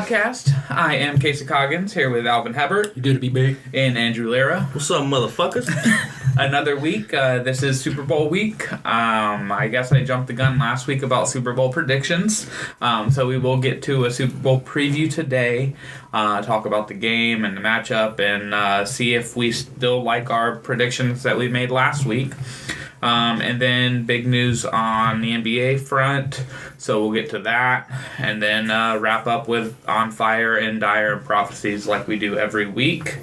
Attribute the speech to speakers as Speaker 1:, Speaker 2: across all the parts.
Speaker 1: podcast. I am Casey Coggins here with Alvin Hebert.
Speaker 2: You good to be big?
Speaker 1: And Andrew Lira.
Speaker 3: What's up, motherfuckers?
Speaker 1: Another week. This is Super Bowl week. I guess I jumped the gun last week about Super Bowl predictions. So we will get to a Super Bowl preview today. Talk about the game and the matchup and see if we still like our predictions that we made last week. And then big news on the NBA front, so we'll get to that, and then wrap up with On Fire and Dire and Prophecies like we do every week.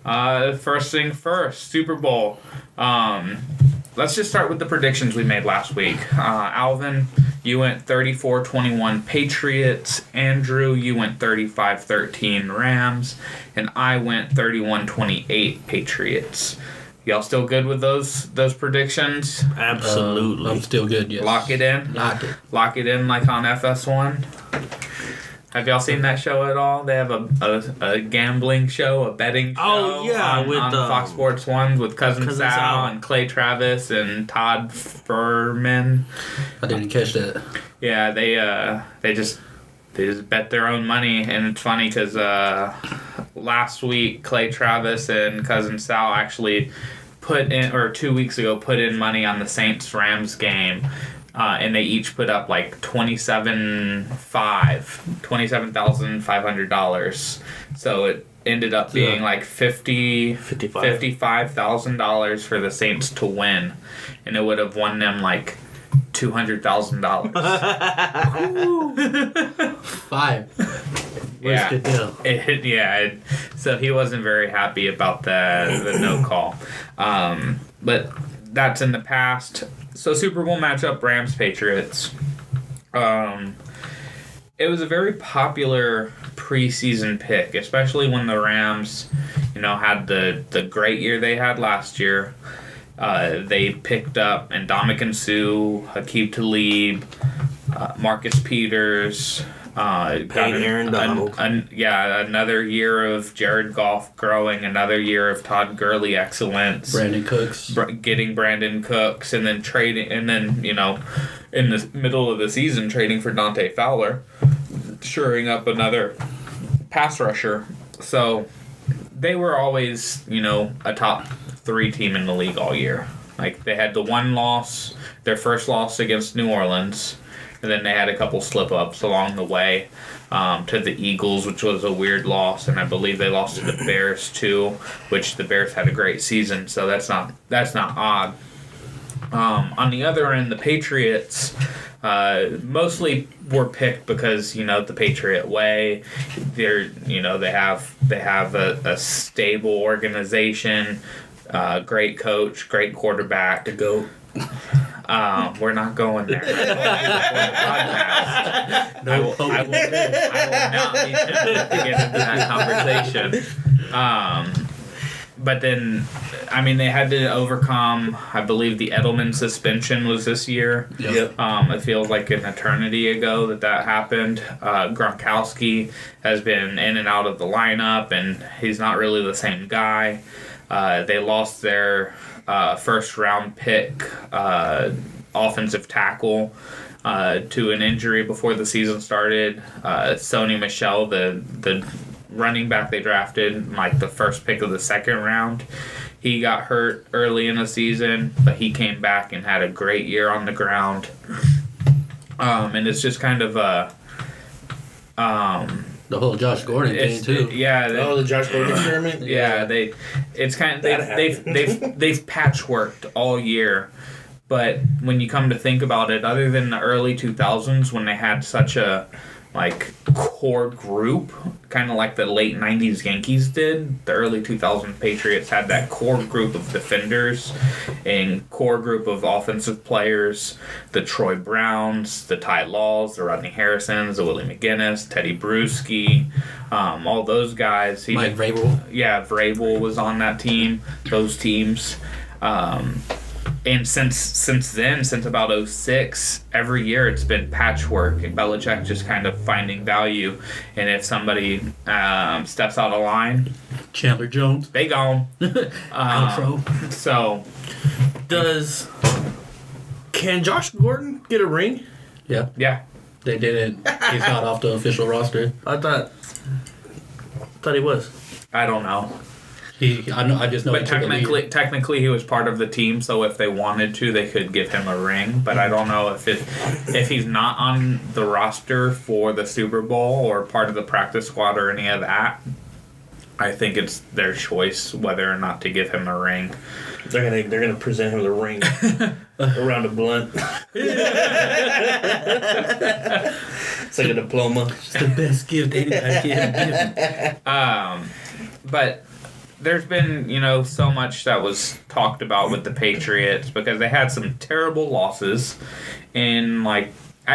Speaker 1: First thing first, Super Bowl. Let's just start with the predictions we made last week. Alvin, you went 34-21 Patriots. Andrew, you went 35-13 Rams. And I went 31-28 Patriots. Y'all still good with those predictions?
Speaker 3: Absolutely.
Speaker 2: I'm still good, yes.
Speaker 1: Lock it in? Lock it in like on FS1? Have y'all seen that show at all? They have a gambling show, a betting show.
Speaker 3: Oh, yeah.
Speaker 1: On Fox Sports 1 with Cousin Sal and Clay Travis and Todd Furman.
Speaker 2: I didn't catch that.
Speaker 1: Yeah, they just bet their own money, and it's funny because last week Clay Travis and Cousin Sal actually put in 2 weeks ago put in money on the Saints-Rams game, and they each put up like $27,500. So it ended up being like $55,000 for the Saints to win, and it would have won them like $200,000.
Speaker 2: 5.
Speaker 1: Yeah.
Speaker 2: Good deal.
Speaker 1: So he wasn't very happy about the no call. But that's in the past. So Super Bowl matchup, Rams-Patriots. It was a very popular preseason pick, especially when the Rams, had the great year they had last year. They picked up Ndamukong Suh, Hakeem Talib, Marcus Peters.
Speaker 3: Aaron Donald.
Speaker 1: Another year of Jared Goff growing, another year of Todd Gurley excellence.
Speaker 2: Brandon Cooks.
Speaker 1: Getting Brandon Cooks, and then trading, and then, in the middle of the season, trading for Dante Fowler, shoring up another pass rusher. So they were always, a top 3 team in the league all year. Like, they had the one loss, their first loss against New Orleans, and then they had a couple slip-ups along the way to the Eagles, which was a weird loss, and I believe they lost to the Bears too, which the Bears had a great season, so that's not odd. On the other end, the Patriots mostly were picked because the Patriot way. They have a stable organization, great coach, great quarterback.
Speaker 2: The GOAT.
Speaker 1: We're not going there. I will not be tempted to get into that conversation. But then, they had to overcome, I believe the Edelman suspension was this year.
Speaker 3: Yep.
Speaker 1: It feels like an eternity ago that happened. Gronkowski has been in and out of the lineup, and he's not really the same guy. They lost their first round pick offensive tackle to an injury before the season started. Sony Michel, the running back they drafted, like the first pick of the second round, he got hurt early in the season, but he came back and had a great year on the ground. And it's just kind of the
Speaker 2: whole Josh Gordon thing too.
Speaker 3: The Josh Gordon experiment.
Speaker 1: Yeah, they've patchworked all year, but when you come to think about it, other than the early 2000s when they had such a core group, kind of like the late 90s Yankees did, the early 2000s Patriots had that core group of defenders and core group of offensive players, the Troy Browns, the Ty Laws, the Rodney Harrisons, the Willie McGinnis, Teddy Bruschi, all those guys.
Speaker 2: Mike Vrabel.
Speaker 1: Yeah, Vrabel was on that team, those teams. And since then, since about 2006, every year it's been patchwork, and Belichick just kind of finding value. And if somebody steps out of line,
Speaker 2: Chandler Jones,
Speaker 1: they gone.
Speaker 2: Outro.
Speaker 1: So,
Speaker 3: Can Josh Gordon get a ring?
Speaker 2: Yeah.
Speaker 1: Yeah.
Speaker 2: They didn't. He's not off the official roster.
Speaker 3: I thought he was.
Speaker 1: I don't know.
Speaker 2: I just know.
Speaker 1: But
Speaker 2: he took a lead.
Speaker 1: technically, he was part of the team. So if they wanted to, they could give him a ring. But I don't know if he's not on the roster for the Super Bowl or part of the practice squad or any of that. I think it's their choice whether or not to give him a ring.
Speaker 3: They're gonna present him the ring around a blunt. It's like a diploma.
Speaker 2: It's the best gift anybody can give.
Speaker 1: But there's been, so much that was talked about with the Patriots because they had some terrible losses. And, I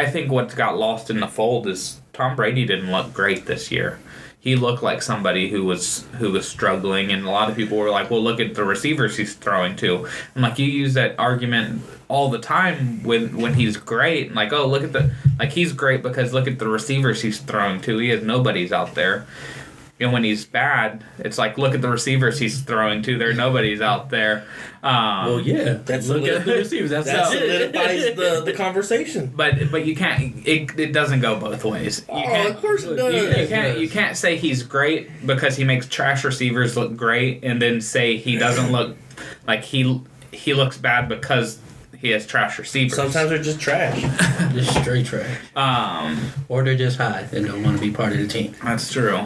Speaker 1: think what got lost in the fold is Tom Brady didn't look great this year. He looked like somebody who was struggling, and a lot of people were like, well, look at the receivers he's throwing to. I'm like, you use that argument all the time when he's great. Like, oh, look at he's great because look at the receivers he's throwing to. He has nobody's out there. When he's bad, it's like, look at the receivers he's throwing to. There are nobody's out there.
Speaker 2: Well, yeah. Look at the receivers. That
Speaker 3: solidifies the conversation.
Speaker 1: But you can't. It doesn't go both ways.
Speaker 3: Of course it does.
Speaker 1: You can't say he's great because he makes trash receivers look great, and then say he doesn't look like he looks bad because he has trash receivers.
Speaker 3: Sometimes they're just trash.
Speaker 2: Just straight trash. Or they're just high and don't want to be part of the team.
Speaker 1: That's true.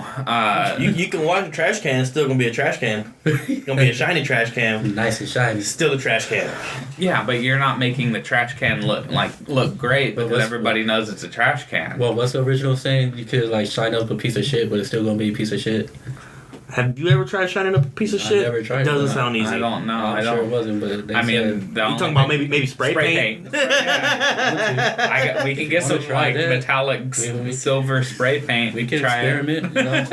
Speaker 3: You can wash a trash can, it's still going to be a trash can. It's going to be a shiny trash can.
Speaker 2: Nice and shiny.
Speaker 3: Still a trash can.
Speaker 1: Yeah, but you're not making the trash can look great because everybody knows it's a trash can.
Speaker 2: Well, what's the original saying? You could shine up a piece of shit, but it's still going to be a piece of shit.
Speaker 3: Have you ever tried shining up a piece of shit?
Speaker 2: I never tried.
Speaker 3: Doesn't sound easy.
Speaker 1: I don't know.
Speaker 2: I'm sure it wasn't, but
Speaker 3: you talking about maybe spray paint?
Speaker 1: Yeah. We can get some metallic silver spray paint.
Speaker 2: We can experiment. You know what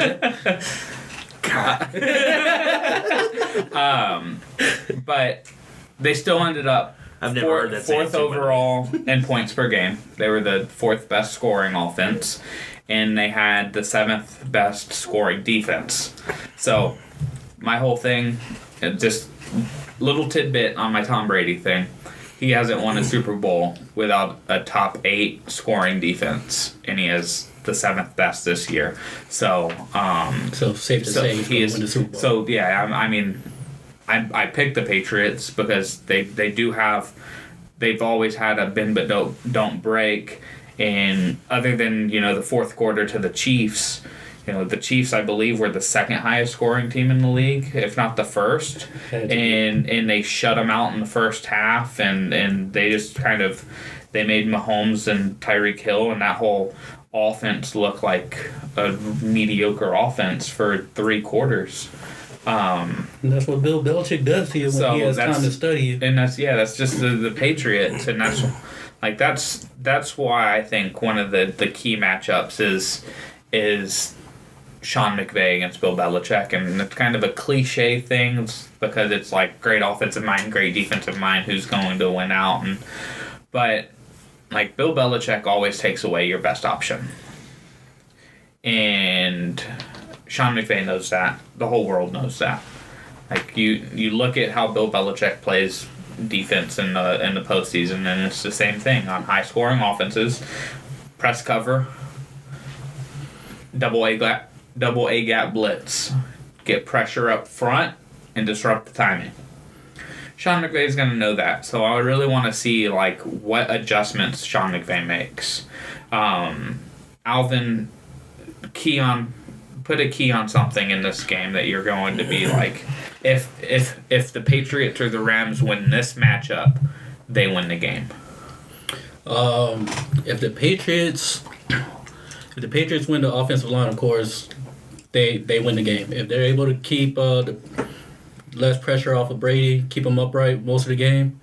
Speaker 1: I'm saying? But they still ended up
Speaker 3: I've never heard that
Speaker 1: fourth overall in points per game. They were the fourth best scoring offense. And they had the 7th best scoring defense. So, my whole thing, just little tidbit on my Tom Brady thing. He hasn't won a Super Bowl without a top 8 scoring defense, and he has the 7th best this year. So
Speaker 2: safe to say he's going to win the Super Bowl.
Speaker 1: So yeah, I picked the Patriots because they do have, they've always had a bend but don't break. And other than, the fourth quarter to the Chiefs, the Chiefs, I believe, were the second highest scoring team in the league, if not the first. And they shut them out in the first half, and they just they made Mahomes and Tyreek Hill and that whole offense look like a mediocre offense for 3 quarters.
Speaker 2: And that's what Bill Belichick does to you when he has time to study you.
Speaker 1: And that's just the Patriots, and that's why I think one of the key matchups is Sean McVay against Bill Belichick, and it's kind of a cliche thing because it's like great offensive mind, great defensive mind, who's going to win out, but Bill Belichick always takes away your best option, and Sean McVay knows that. The whole world knows that. You look at how Bill Belichick plays defense in the postseason, and it's the same thing on high scoring offenses. Press cover, double A gap blitz, get pressure up front and disrupt the timing. Sean McVay is going to know that, so I really want to see what adjustments Sean McVay makes. Alvin, put a key on something in this game that you're going to be if the Patriots or the Rams win this matchup, they win the game.
Speaker 2: If the Patriots win the offensive line, of course, they win the game. If they're able to keep the less pressure off of Brady, keep him upright most of the game,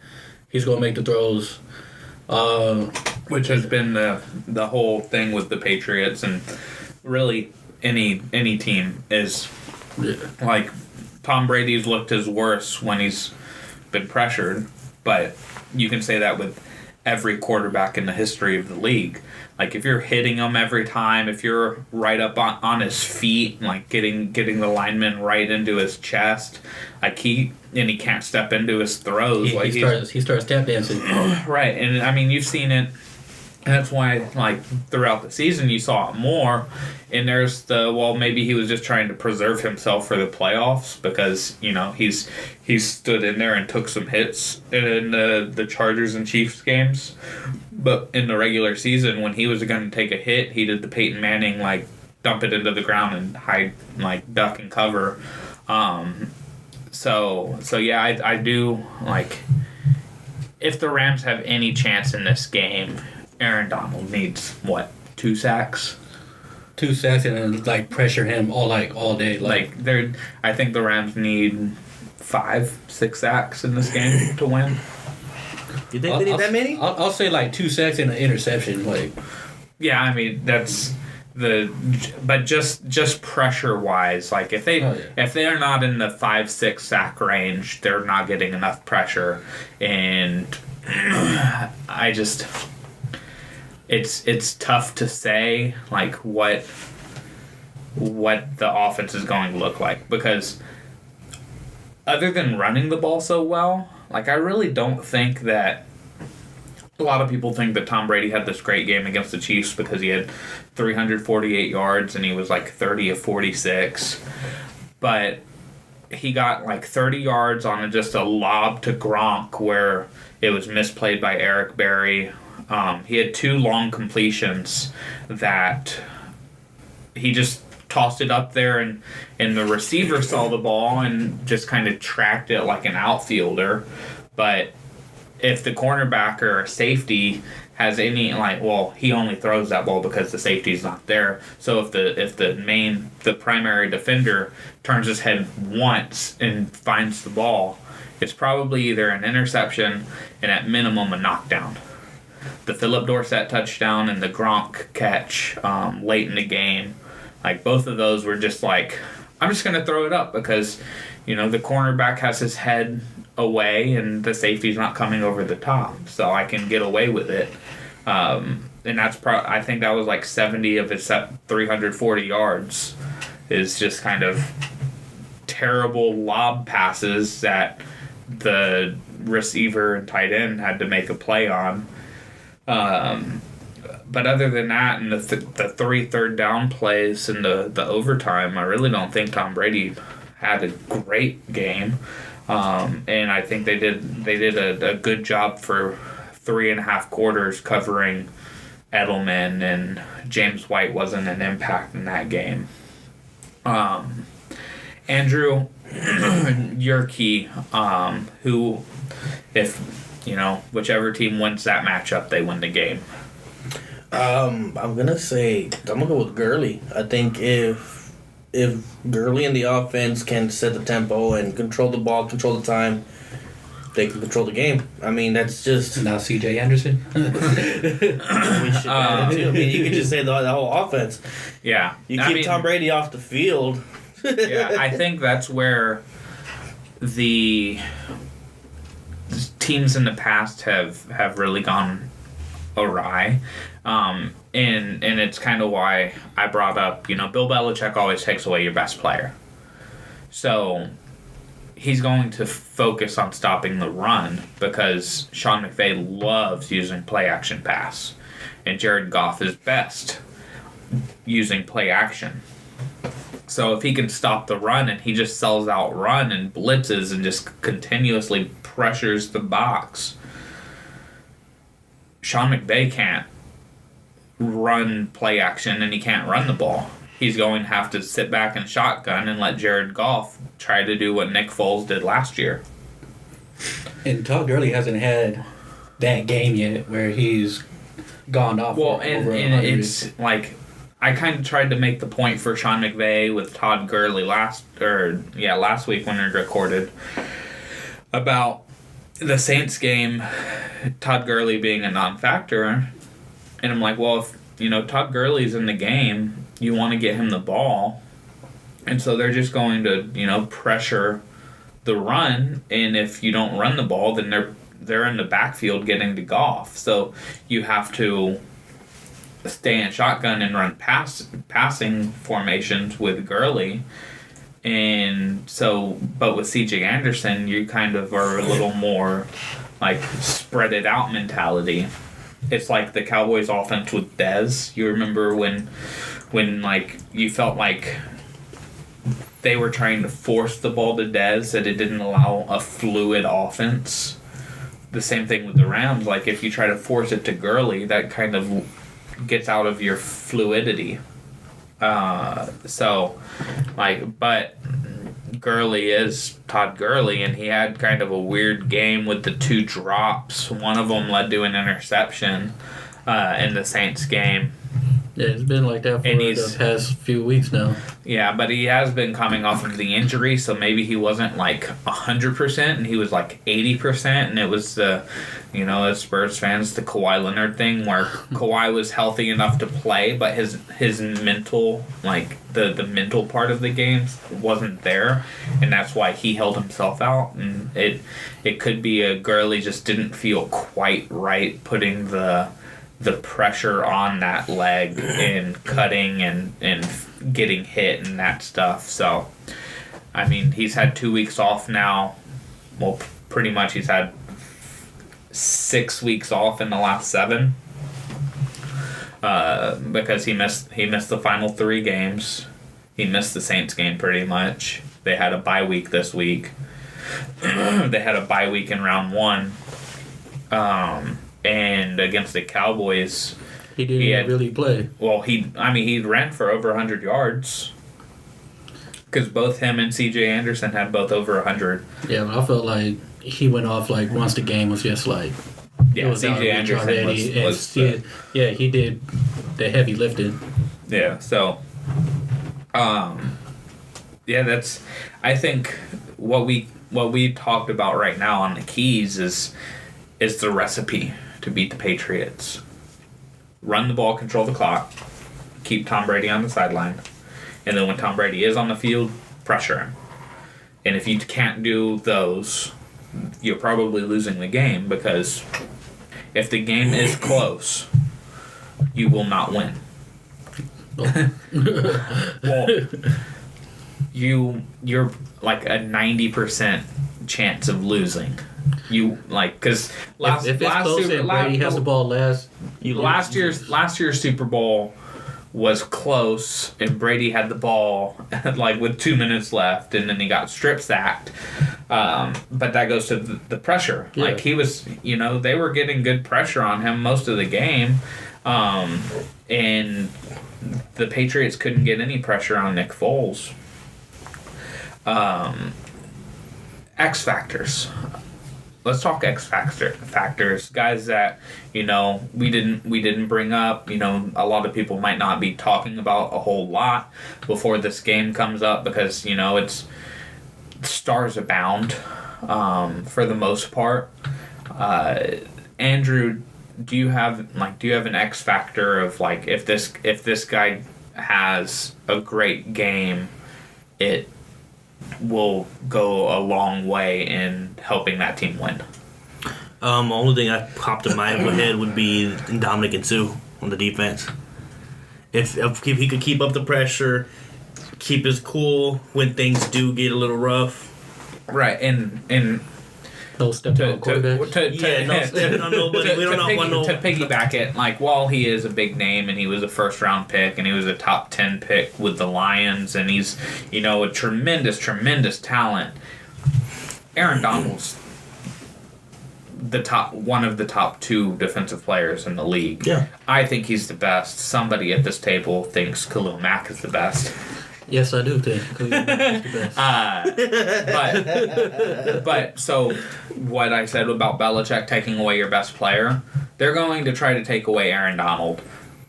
Speaker 2: he's going to make the throws.
Speaker 1: Which has been the whole thing with the Patriots, and really any team is Tom Brady's looked his worst when he's been pressured, but you can say that with every quarterback in the history of the league. If you're hitting him every time, if you're right up on his feet, getting the lineman right into his chest, he can't step into his throws.
Speaker 2: He starts tap dancing.
Speaker 1: Right, and you've seen it And that's why, like, throughout the season, you saw it more. And there's maybe he was just trying to preserve himself for the playoffs because, he stood in there and took some hits in the Chargers and Chiefs games. But in the regular season, when he was going to take a hit, he did the Peyton Manning, like, dump it into the ground and hide, like, duck and cover. So yeah, I do, like, if the Rams have any chance in this game, Aaron Donald needs, 2 sacks?
Speaker 2: 2 sacks and then, like, pressure him all day.
Speaker 1: I think the Rams need 5-6 sacks in this game to win.
Speaker 3: You think they need that many?
Speaker 2: I'll say, like, 2 sacks and an interception. Like,
Speaker 1: yeah, I mean, that's but just pressure wise, like if they are not in the 5-6 sack range, they're not getting enough pressure, and I just it's tough to say like what the offense is going to look like, because other than running the ball so well, like I really don't think that. A lot of people think that Tom Brady had this great game against the Chiefs because he had 348 yards and he was like 30 of 46. But he got like 30 yards on just a lob to Gronk where it was misplayed by Eric Berry. He had 2 long completions that he just tossed it up there and the receiver saw the ball and just kind of tracked it like an outfielder. But if the cornerback or safety has any he only throws that ball because the safety's not there. So if the primary defender turns his head once and finds the ball, it's probably either an interception and at minimum a knockdown. The Phillip Dorsett touchdown and the Gronk catch late in the game, like both of those were just like, I'm just gonna throw it up because the cornerback has his head away and the safety's not coming over the top, so I can get away with it. And that's I think that was like 70 of his 340 yards is just kind of terrible lob passes that the receiver and tight end had to make a play on. But other than that, and the 3 third down plays and the overtime, I really don't think Tom Brady had a great game. And I think they did a good job for 3.5 quarters covering Edelman, and James White wasn't an impact in that game. Andrew, your key, who, if whichever team wins that matchup, they win the game.
Speaker 3: I'm gonna go with Gurley. I think if Gurley and the offense can set the tempo and control the ball, control the time, they can control the game. I mean, that's just
Speaker 2: not C.J. Anderson.
Speaker 3: We should add it too. I mean, you could just say the whole offense.
Speaker 1: Yeah,
Speaker 3: you keep Tom Brady off the field.
Speaker 1: Yeah, I think that's where the teams in the past have really gone awry. And it's kind of why I brought up, Bill Belichick always takes away your best player. So he's going to focus on stopping the run because Sean McVay loves using play action pass. And Jared Goff is best using play action. So if he can stop the run and he just sells out run and blitzes and just continuously pressures the box, Sean McVay can't run play action and he can't run the ball. He's going to have to sit back and shotgun and let Jared Goff try to do what Nick Foles did last year.
Speaker 2: And Todd Gurley hasn't had that game yet where he's gone off.
Speaker 1: Well, and it's like I kind of tried to make the point for Sean McVay with Todd Gurley last week when we recorded about the Saints game, Todd Gurley being a non-factor. And I'm like, well, if Todd Gurley's in the game, you want to get him the ball. And so they're just going to, pressure the run. And if you don't run the ball, then they're in the backfield getting to Goff. So you have to stay in shotgun and run passing formations with Gurley. And so, but with C.J. Anderson, you kind of are a little more like spread it out mentality. it's like the Cowboys offense with Dez. You remember when like you felt like they were trying to force the ball to Dez, that it didn't allow a fluid offense. The same thing with the Rams. Like if you try to force it to Gurley, that kind of gets out of your fluidity. So, like, but Gurley is Todd Gurley, and he had kind of a weird game with the 2 drops. One of them led to an interception in the Saints game.
Speaker 2: Yeah, it's been like that for the past few weeks now.
Speaker 1: Yeah, but he has been coming off of the injury, so maybe he wasn't like 100%, and he was like 80%, and it was the, as Spurs fans, the Kawhi Leonard thing where Kawhi was healthy enough to play, but his mental, like the mental part of the game wasn't there, and that's why he held himself out, and it could be a Gurley just didn't feel quite right putting the pressure on that leg and cutting and getting hit and that stuff. So, I mean, he's had 2 weeks off now. Well, pretty much he's had 6 weeks off in the last 7 because he missed the final 3 games. He missed the Saints game pretty much. They had a bye week this week. They had a bye week in round 1. And against the Cowboys,
Speaker 2: he didn't really play.
Speaker 1: Well, he ran for over 100 yards because both him and C.J. Anderson had both over 100.
Speaker 2: Yeah, but I felt like he went off like once the game was just like.
Speaker 1: Yeah, C.J. Anderson was
Speaker 2: he did the heavy lifting.
Speaker 1: Yeah, so, that's. I think what we talked about right now on the keys is the recipe to beat the Patriots. Run the ball, control the clock, keep Tom Brady on the sideline, and then when Tom Brady is on the field, pressure him. And if you can't do those, you're probably losing the game, because if the game is close, you will not win. Well, you're like a 90% chance of losing. Because
Speaker 2: if it's close and Brady has the ball last
Speaker 1: year's Super Bowl was close and Brady had the ball like with 2 minutes left and then he got strip sacked. But that goes to the pressure. Yeah. Like he was, they were getting good pressure on him most of the game, and the Patriots couldn't get any pressure on Nick Foles. X factors. Let's talk X factors, guys that we didn't bring up. A lot of people might not be talking about a whole lot before this game comes up because it's stars abound for the most part. Andrew, do you have an X factor of like if this guy has a great game, it will go a long way in helping that team win?
Speaker 3: Only thing that popped in my head would be Dominic Sue on the defense. If he could keep up the pressure, keep his cool when things do get a little rough.
Speaker 1: Right, and
Speaker 2: no step on quarterback.
Speaker 3: No stepping on nobody. We don't want no.
Speaker 1: To piggyback it, like while he is a big name and he was a first round pick and he was a top 10 pick with the Lions and he's a tremendous talent. Aaron Donald's one of the top 2 defensive players in the league.
Speaker 3: Yeah,
Speaker 1: I think he's the best. Somebody at this table thinks Khalil Mack is the best.
Speaker 2: Yes, I do think Khalil Mack is the
Speaker 1: best. But so what I said about Belichick taking away your best player, they're going to try to take away Aaron Donald,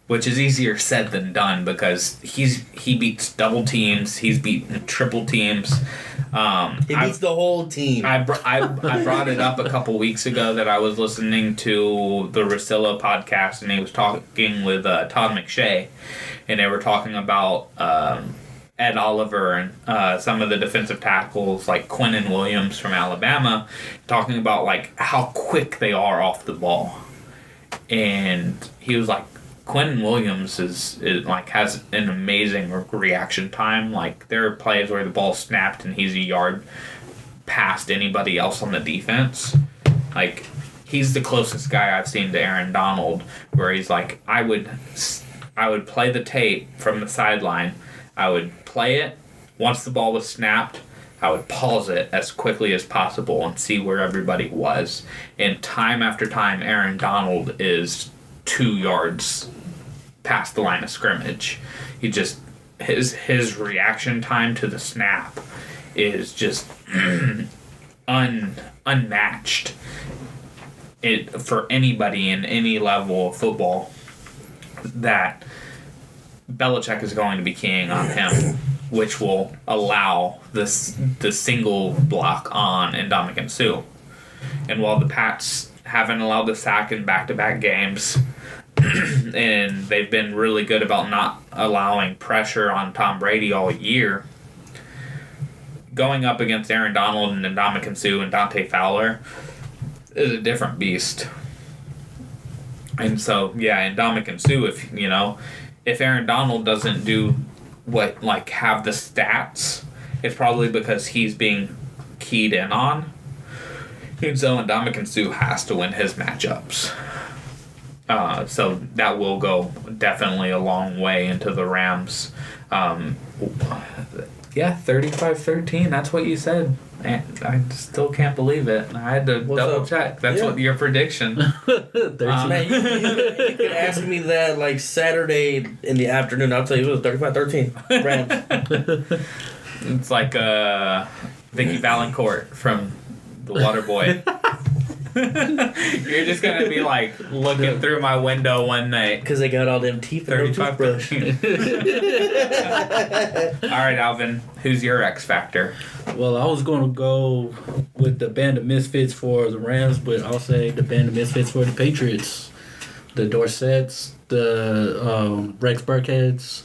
Speaker 1: which is easier said than done because he beats double teams, he's beaten triple teams.
Speaker 3: He beats the whole team.
Speaker 1: I brought it up a couple weeks ago that I was listening to the Russillo podcast and he was talking with Todd McShay, and they were talking about Ed Oliver and some of the defensive tackles like Quinnen Williams from Alabama, talking about like how quick they are off the ball. And he was like, Quinnen Williams is like has an amazing reaction time. Like there are plays where the ball snapped and he's a yard past anybody else on the defense. Like he's the closest guy I've seen to Aaron Donald, where he's like, I would play the tape from the sideline. I would play it. Once the ball was snapped, I would pause it as quickly as possible and see where everybody was. And time after time, Aaron Donald is 2 yards past the line of scrimmage. He just his reaction time to the snap is just unmatched. For anybody in any level of football, that Belichick is going to be keying on him, which will allow the single block on Ndamukong Suh. And while the Pats haven't allowed the sack in back-to-back games, and they've been really good about not allowing pressure on Tom Brady all year, going up against Aaron Donald and Ndamukong Suh and Dante Fowler is a different beast. And so, yeah, Ndamukong Suh, if Aaron Donald doesn't do have the stats, it's probably because he's being keyed in on. And so Ndamukong Suh has to win his matchups. So that will go definitely a long way into the Rams. 35-13. That's what you said. Man, I still can't believe it. I had to double check. That's what your prediction.
Speaker 2: 13.
Speaker 3: Man, you could ask me that like Saturday in the afternoon. I'll tell you it was 35-13. Rams.
Speaker 1: It's like Vicky Valancourt from The Waterboy. You're just gonna be like looking through my window one night
Speaker 3: because they got all them teeth and no toothbrush.
Speaker 1: All right, Alvin, who's your X factor?
Speaker 2: Well, I was going to go with the band of misfits for the Rams, but I'll say the band of misfits for the Patriots. The Dorsets, the Rex Burkheads,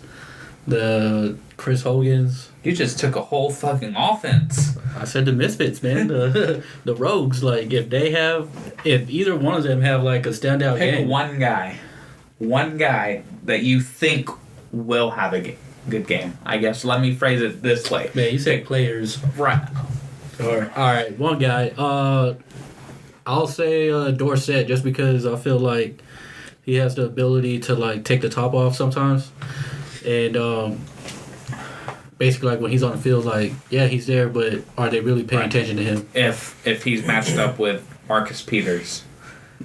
Speaker 2: the Chris Hogans.
Speaker 1: You just took a whole fucking offense.
Speaker 2: I said the misfits, man. The rogues. Like if either one of them have like a standout
Speaker 1: Pick
Speaker 2: game.
Speaker 1: one guy that you think will have a good game. I guess let me phrase it this way.
Speaker 2: Man, you said players.
Speaker 1: Right.
Speaker 2: All right, one guy. I'll say Dorsett just because I feel like he has the ability to like take the top off sometimes, and basically like when he's on the field, like yeah, he's there, but are they really paying attention to him?
Speaker 1: If he's matched up with Marcus Peters,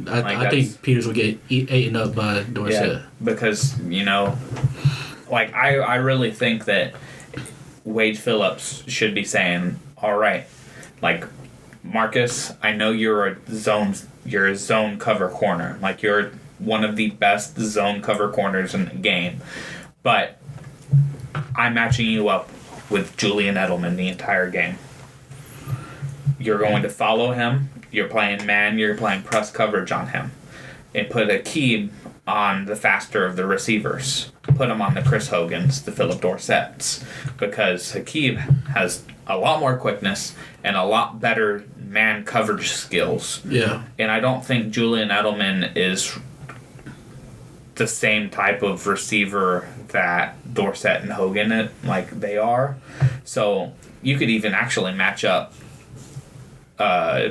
Speaker 2: I think Peters will get eaten up by Dorsett.
Speaker 1: Yeah, because I really think that Wade Phillips should be saying, all right, like Marcus, I know you're a zone cover corner, like you're one of the best zone cover corners in the game, but I'm matching you up with Julian Edelman the entire game. You're going to follow him. You're playing man. You're playing press coverage on him. And put Akeem on the faster of the receivers. Put him on the Chris Hogans, the Philip Dorsets. Because Hakeem has a lot more quickness and a lot better man coverage skills.
Speaker 2: Yeah.
Speaker 1: And I don't think Julian Edelman is the same type of receiver that Dorsett and Hogan they are. So you could even actually match up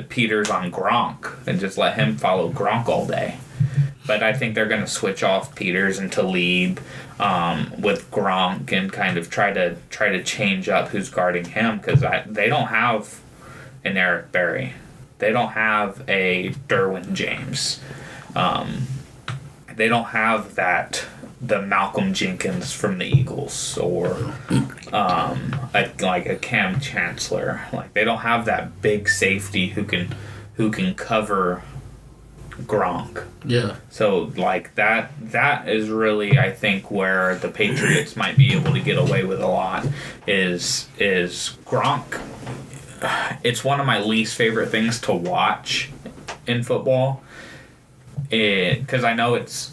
Speaker 1: Peters on Gronk and just let him follow Gronk all day. But I think they're going to switch off Peters and Talib with Gronk and kind of try to change up who's guarding him because they don't have an Eric Berry. They don't have a Derwin James. They don't have the Malcolm Jenkins from the Eagles or a Cam Chancellor. Like they don't have that big safety who can cover Gronk.
Speaker 2: Yeah.
Speaker 1: So like that is really I think where the Patriots might be able to get away with a lot is Gronk. It's one of my least favorite things to watch in football. Because I know it's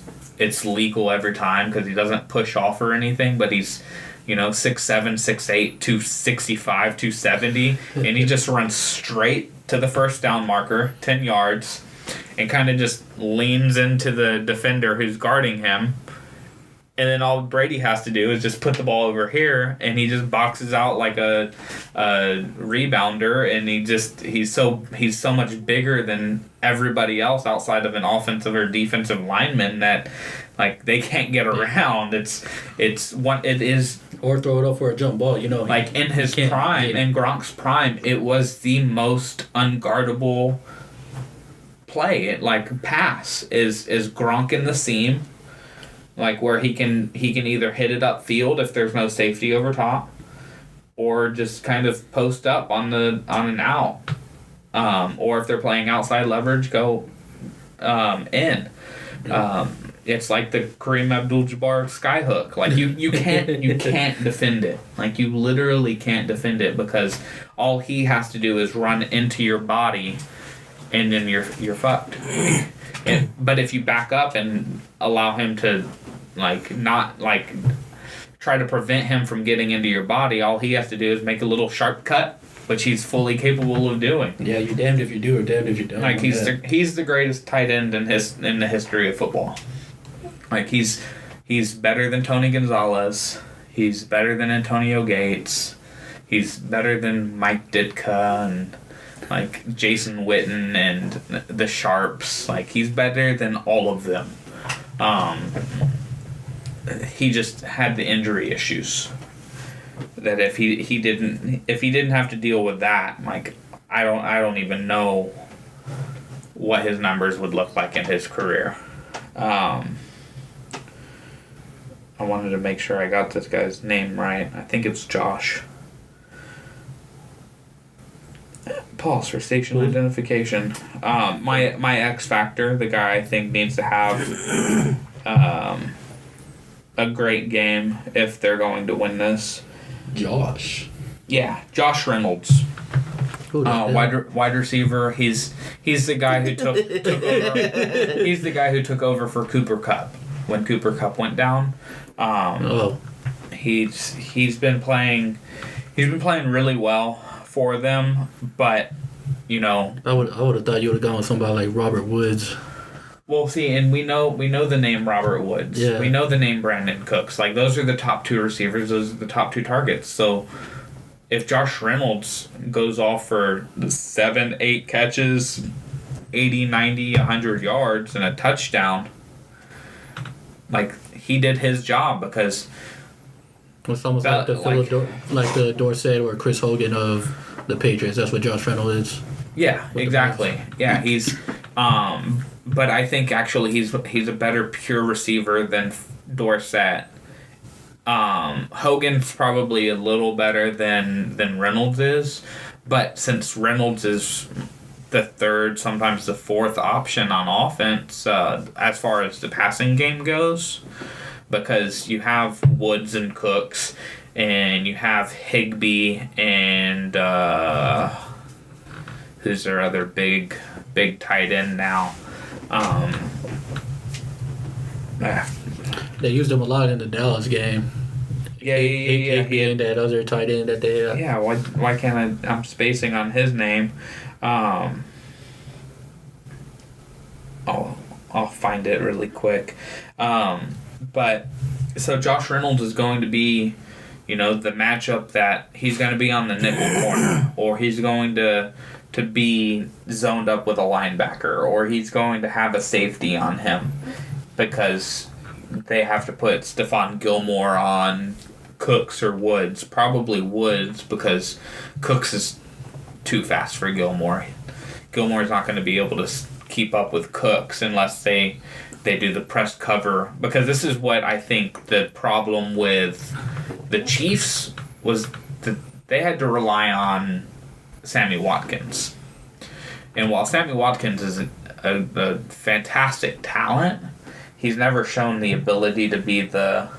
Speaker 1: legal every time because he doesn't push off or anything, but he's 6'7", 6'8", 265, 270, and he just runs straight to the first down marker, 10 yards, and kind of just leans into the defender who's guarding him And then all Brady has to do is just put the ball over here, and he just boxes out like a rebounder, and he's so much bigger than everybody else outside of an offensive or defensive lineman that like they can't get around. It is
Speaker 2: or throw it up for a jump ball.
Speaker 1: Like in his prime, in Gronk's prime, it was the most unguardable play. Pass is Gronk in the seam. Like where he can either hit it upfield if there's no safety over top, or just kind of post up on an out, or if they're playing outside leverage, go in. It's like the Kareem Abdul-Jabbar skyhook. Like you can't defend it. Like you literally can't defend it because all he has to do is run into your body, and then you're fucked. But if you back up and allow him to not try to prevent him from getting into your body, all he has to do is make a little sharp cut, which he's fully capable of doing.
Speaker 2: Yeah, you're damned if you do or damned if you don't.
Speaker 1: Like he's the greatest tight end in the history of football. Like he's better than Tony Gonzalez. He's better than Antonio Gates. He's better than Mike Ditka and like Jason Witten and the Sharps. Like he's better than all of them. He just had the injury issues. That if he didn't have to deal with that, like I don't even know what his numbers would look like in his career. I wanted to make sure I got this guy's name right. I think it's Josh. Pause for station identification. My X Factor, the guy I think needs to have a great game if they're going to win this.
Speaker 2: Josh.
Speaker 1: Yeah, Josh Reynolds. Wide receiver. He's the guy who took over. He's the guy who took over for Cooper Kupp when Cooper Kupp went down. He's been playing really well for them, but
Speaker 2: I would have thought you would have gone with somebody like Robert Woods.
Speaker 1: Well, see, and we know the name Robert Woods.
Speaker 2: Yeah.
Speaker 1: We know the name Brandon Cooks. Like those are the top two receivers. Those are the top two targets. So if Josh Reynolds goes off for 7, 8 catches, 80, 90, 100 yards, and a touchdown, like he did his job because
Speaker 2: it's almost like the Dorsett or Chris Hogan of the Patriots. That's what Josh Reynolds is.
Speaker 1: Yeah, exactly. Yeah, he's but I think actually he's a better pure receiver than Dorsett. Hogan's probably a little better than Reynolds is, but since Reynolds is the third, sometimes the fourth option on offense as far as the passing game goes, because you have Woods and Cooks, and you have Higbee and who's their other big tight end now.
Speaker 2: They used him a lot in the Dallas game.
Speaker 1: Yeah.
Speaker 2: He and that other tight end that they had.
Speaker 1: Yeah, why can't I'm spacing on his name. I'll find it really quick. But so Josh Reynolds is going to be, the matchup that he's going to be on the nickel corner, or he's going to be zoned up with a linebacker, or he's going to have a safety on him because they have to put Stephon Gilmore on Cooks or Woods. Probably Woods because Cooks is too fast for Gilmore. Gilmore's not going to be able to keep up with Cooks unless they do the press cover, because this is what I think the problem with the Chiefs was, that they had to rely on Sammy Watkins. And while Sammy Watkins is a fantastic talent, he's never shown the ability to be the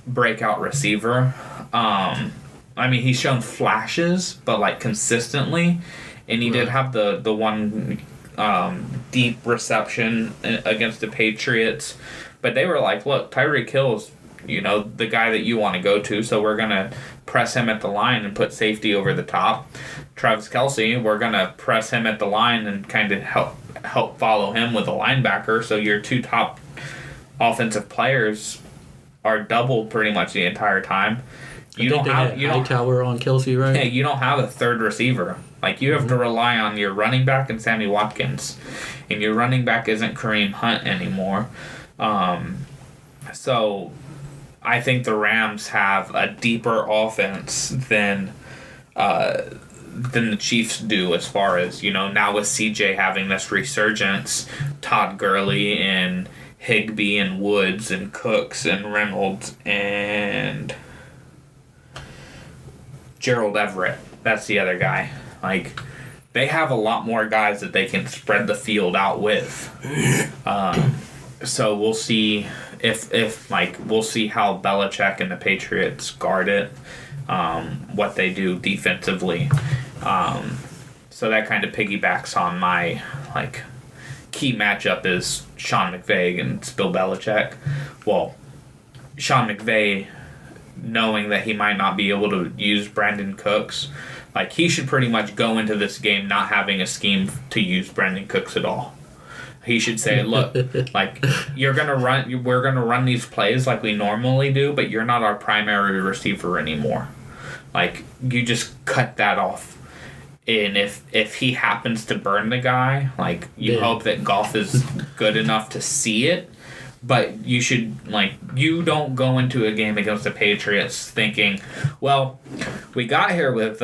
Speaker 1: breakout receiver. He's shown flashes, but consistently, and he did have the one deep reception against the Patriots, but they were like, look, Tyreek Hill's the guy that you want to go to, so we're gonna press him at the line and put safety over the top. Travis Kelce, we're gonna press him at the line and kind of help follow him with a linebacker, so your two top offensive players are doubled pretty much the entire time. You don't have
Speaker 2: Hightower on Kelsey, right?
Speaker 1: Yeah, you don't have a third receiver. Like, you have to rely on your running back and Sammy Watkins, and your running back isn't Kareem Hunt anymore. So I think the Rams have a deeper offense than the Chiefs do, as far as, now with CJ having this resurgence, Todd Gurley and Higbee and Woods and Cooks and Reynolds and Gerald Everett. That's the other guy. Like, they have a lot more guys that they can spread the field out with. So we'll see if we'll see how Belichick and the Patriots guard it, what they do defensively. So that kind of piggybacks on my, key matchup is Sean McVay against Bill Belichick. Well, Sean McVay, knowing that he might not be able to use Brandon Cooks, he should pretty much go into this game not having a scheme to use Brandon Cooks at all. He should say, look, we're gonna run these plays like we normally do, but you're not our primary receiver anymore. You just cut that off. And if he happens to burn the guy, you hope that Goff is good enough to see it. But you should, you don't go into a game against the Patriots thinking, well, we got here with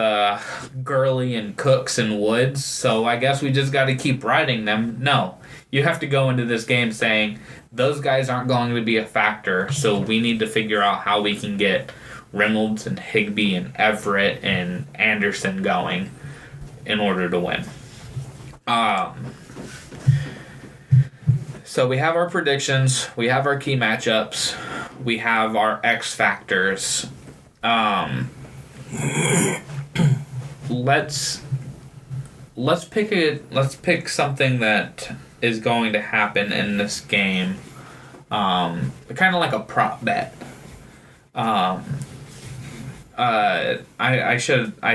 Speaker 1: Gurley and Cooks and Woods, so I guess we just got to keep riding them. No. You have to go into this game saying, those guys aren't going to be a factor, so we need to figure out how we can get Reynolds and Higbee and Everett and Anderson going in order to win. So we have our predictions, we have our key matchups, we have our X factors. Let's pick something that is going to happen in this game. Kind of like a prop bet. I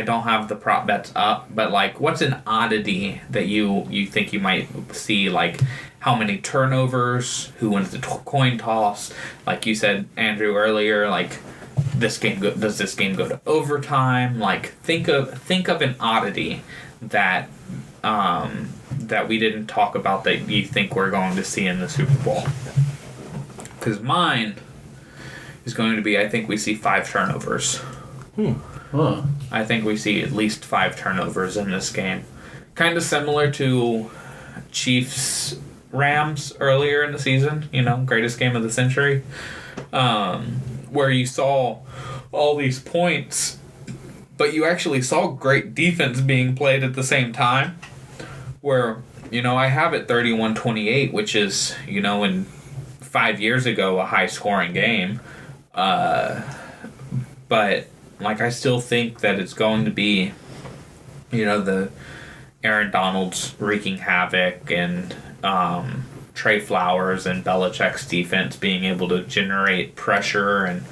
Speaker 1: don't have the prop bets up, but what's an oddity that you think you might see, how many turnovers, who wins the coin toss, like you said, Andrew, earlier, does this game go to overtime? Think of an oddity that that we didn't talk about that you think we're going to see in the Super Bowl. Because mine is going to be, I think we see 5 turnovers.
Speaker 2: Huh.
Speaker 1: I think we see at least 5 turnovers in this game. Kind of similar to Chiefs Rams earlier in the season, greatest game of the century, where you saw all these points, but you actually saw great defense being played at the same time, where, I have it 31-28, which is, in 5 years ago, a high-scoring game, but, I still think that it's going to be, the Aaron Donald's wreaking havoc and Trey Flowers and Belichick's defense being able to generate pressure and,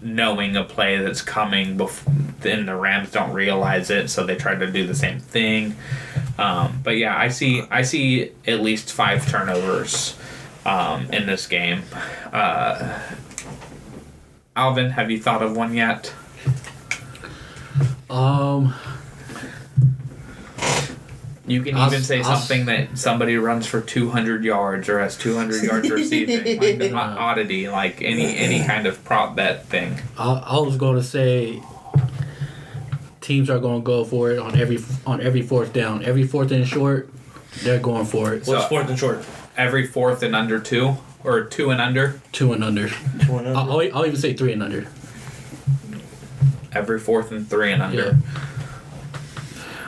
Speaker 1: knowing a play that's coming and the Rams don't realize it, so they try to do the same thing. But yeah, I see at least 5 turnovers in this game. Alvin, have you thought of one yet? You can even say something that somebody runs for 200 yards or has 200 yards receiving, an oddity, any kind of prop bet thing.
Speaker 2: I was going to say teams are going to go for it on every 4th down. Every 4th and short, they're going for it.
Speaker 3: What's 4th and short?
Speaker 1: Every 4th and under 2, or 2 and under?
Speaker 2: 2 and under.
Speaker 3: 2 and under.
Speaker 2: I'll even say 3 and under.
Speaker 1: Every 4th and 3 and under.
Speaker 2: Yeah.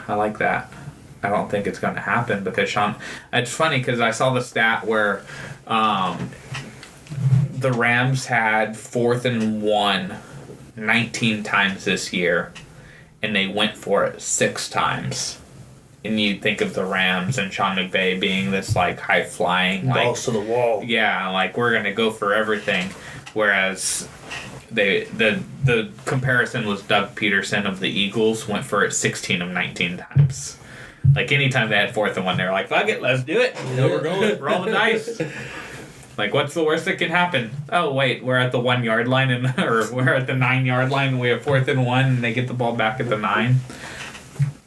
Speaker 1: I like that. I don't think it's going to happen because it's funny because I saw the stat where the Rams had 4th and 1 19 times this year, and they went for it 6 times. And you think of the Rams and Sean McVay being this high flying,
Speaker 3: balls to the wall.
Speaker 1: Yeah, we're going to go for everything, whereas the comparison was Doug Peterson of the Eagles went for it 16 of 19 times. Like anytime they had 4th and 1, they were like, "Fuck it, let's do it.
Speaker 3: You know, we're going.
Speaker 1: Roll the dice." Like, what's the worst that can happen? Oh wait, we're at the 1 yard line or we're at the 9 yard line. And we have 4th and 1, and they get the ball back at the 9.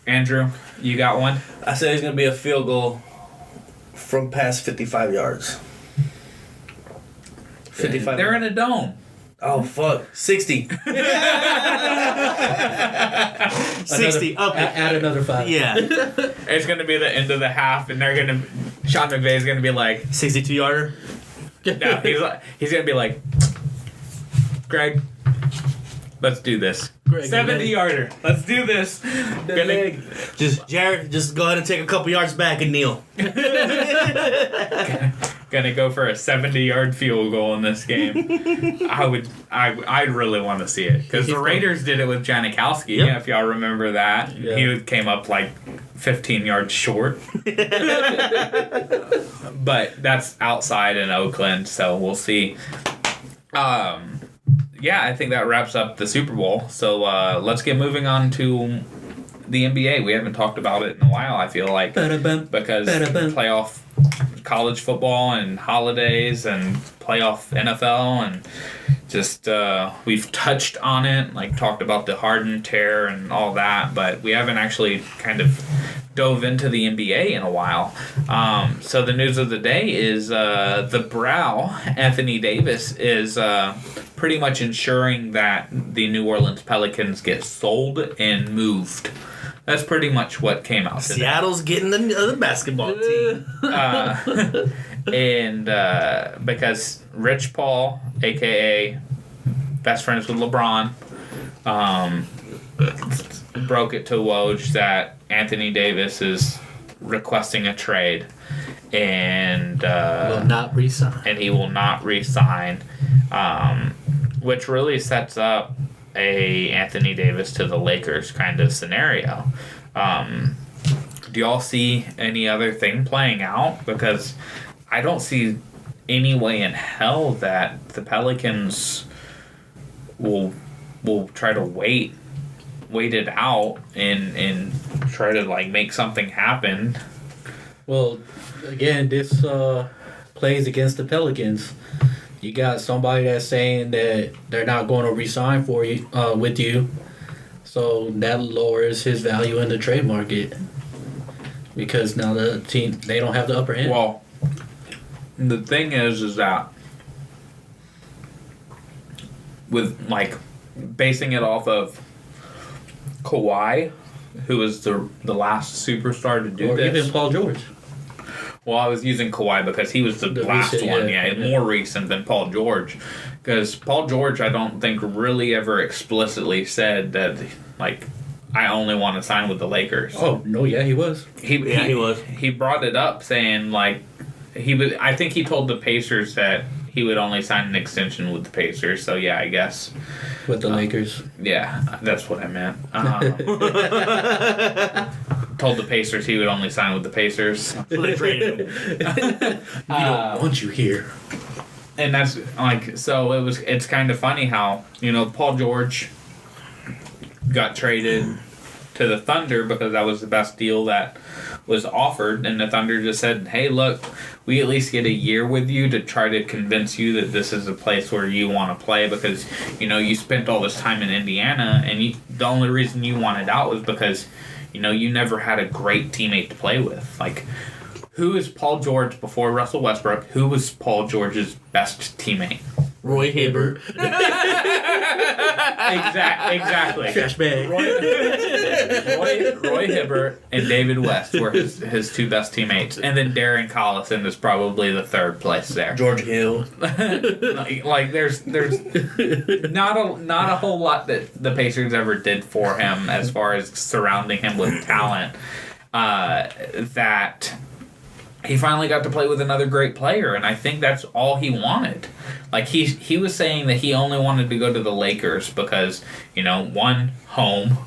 Speaker 1: Andrew, you got one?
Speaker 3: I said it's gonna be a field goal from past 55 yards. 55.
Speaker 1: They're in a dome.
Speaker 3: Oh fuck, 60. 60 up.
Speaker 2: Add another 5.
Speaker 3: Yeah,
Speaker 1: It's gonna be the end of the half, and Sean McVay's gonna be like,
Speaker 3: 62 yarder.
Speaker 1: no, he's gonna be like, Greg, let's do this.
Speaker 2: Greg,
Speaker 1: 70 yarder. Let's do this.
Speaker 3: Just Jared, just go ahead and take a couple yards back and kneel.
Speaker 1: Gonna go for a 70-yard field goal in this game. I'd really want to see it because the Raiders did it with Janikowski.
Speaker 3: Yep.
Speaker 1: Yeah, if y'all remember that,
Speaker 2: Yeah.
Speaker 1: he came up like 15 yards short. But that's outside in Oakland, so we'll see. Yeah, I think that wraps up the Super Bowl. So let's get moving on to the NBA. We haven't talked about it in a while, I feel like, because playoff college football and holidays and playoff NFL and just we've touched on it, like talked about the Harden tear and all that, but we haven't actually kind of dove into the NBA in a while. So the news of the day is the Brow, Anthony Davis, is pretty much ensuring that the New Orleans Pelicans get sold and moved. That's pretty much what came out today.
Speaker 3: Seattle's getting the basketball team.
Speaker 1: And because Rich Paul, a.k.a. best friends with LeBron, broke it to Woj that Anthony Davis is requesting a trade and
Speaker 2: Will not resign.
Speaker 1: and he will not re-sign, which really sets up a Anthony Davis to the Lakers kind of scenario. Do y'all see any other thing playing out? Because I don't see any way in hell that the Pelicans will try to wait it out and try to like make something happen.
Speaker 2: Well, again, this plays against the Pelicans. You got somebody that's saying that they're not going to re-sign for you with you, so that lowers his value in the trade market because now the team, they don't have the upper hand.
Speaker 1: Well, the thing is that with like basing it off of Kawhi, who was the last superstar to do
Speaker 2: or
Speaker 1: this.
Speaker 2: even Paul George.
Speaker 1: Well, I was using Kawhi because he was the last
Speaker 2: recent,
Speaker 1: one,
Speaker 2: yeah.
Speaker 1: more recent than Paul George. Because Paul George, I don't think really ever explicitly said that, like, I only want to sign with the Lakers.
Speaker 2: Oh no, yeah, he was.
Speaker 1: He
Speaker 3: was.
Speaker 1: He brought it up saying, like, I think he told the Pacers that he would only sign an extension with the Pacers. So, yeah, I guess.
Speaker 2: With the Lakers.
Speaker 1: Yeah, that's what I meant. Told the Pacers he would only sign with the Pacers.
Speaker 3: So they traded him.
Speaker 2: We don't want you here.
Speaker 1: And that's like, so it's kind of funny how, Paul George got traded to the Thunder because that was the best deal that was offered, and the Thunder just said, hey, look, we at least get a year with you to try to convince you that this is a place where you want to play because, you spent all this time in Indiana, and the only reason you wanted out was because, you never had a great teammate to play with. Like, who is Paul George before Russell Westbrook? Who was Paul George's best teammate?
Speaker 3: Roy Hibbert.
Speaker 1: Exactly.
Speaker 2: Trash bag.
Speaker 1: Roy Hibbert and David West were his two best teammates, and then Darren Collison is probably the third place there.
Speaker 3: George Hill.
Speaker 1: like there's not a whole lot that the Pacers ever did for him as far as surrounding him with talent. That he finally got to play with another great player, and I think that's all he wanted. Like, he was saying that he only wanted to go to the Lakers because, one, home,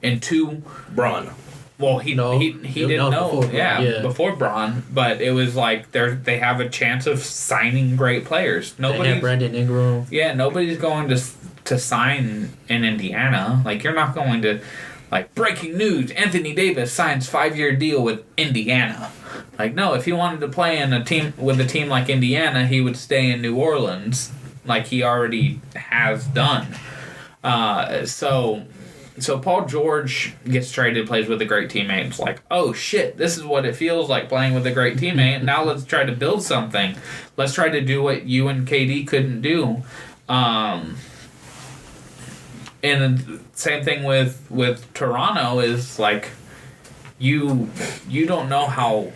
Speaker 1: and two,
Speaker 3: Braun.
Speaker 1: well, he didn't know.
Speaker 2: Before Braun,
Speaker 1: Before Braun, but it was like they have a chance of signing great players.
Speaker 2: They have Brandon Ingram.
Speaker 1: Yeah, nobody's going to sign in Indiana. Like, you're not going to... like, breaking news, Anthony Davis signs 5-year deal with Indiana. Like, no, if he wanted to play in a team like Indiana, he would stay in New Orleans, like he already has done. So Paul George gets traded, plays with a great teammate. It's like, oh shit, this is what it feels like playing with a great teammate. Now let's try to build something. Let's try to do what you and KD couldn't do. And the same thing with Toronto is like, you don't know how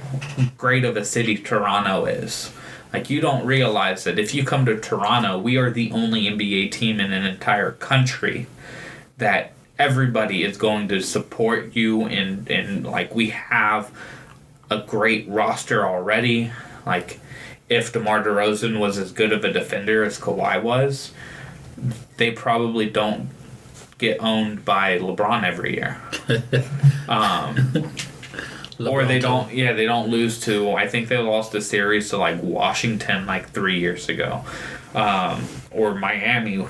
Speaker 1: great of a city Toronto is. Like, you don't realize that if you come to Toronto, we are the only NBA team in an entire country that everybody is going to support you, and like, we have a great roster already. Like, if DeMar DeRozan was as good of a defender as Kawhi was, they probably don't get owned by LeBron every year. Or they don't lose to, I think they lost a series to like Washington like 3 years ago. Or Miami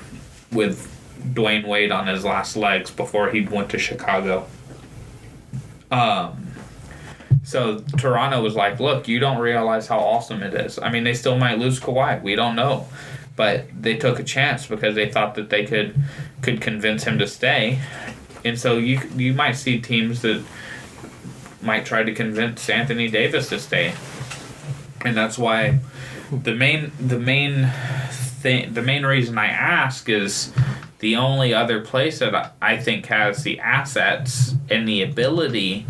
Speaker 1: with Dwayne Wade on his last legs before he went to Chicago. So Toronto was like, look, you don't realize how awesome it is. I mean, they still might lose Kawhi. We don't know. But they took a chance because they thought that they could convince him to stay. And so you might see teams that might try to convince Anthony Davis to stay. And that's why the main reason I ask is the only other place that I think has the assets and the ability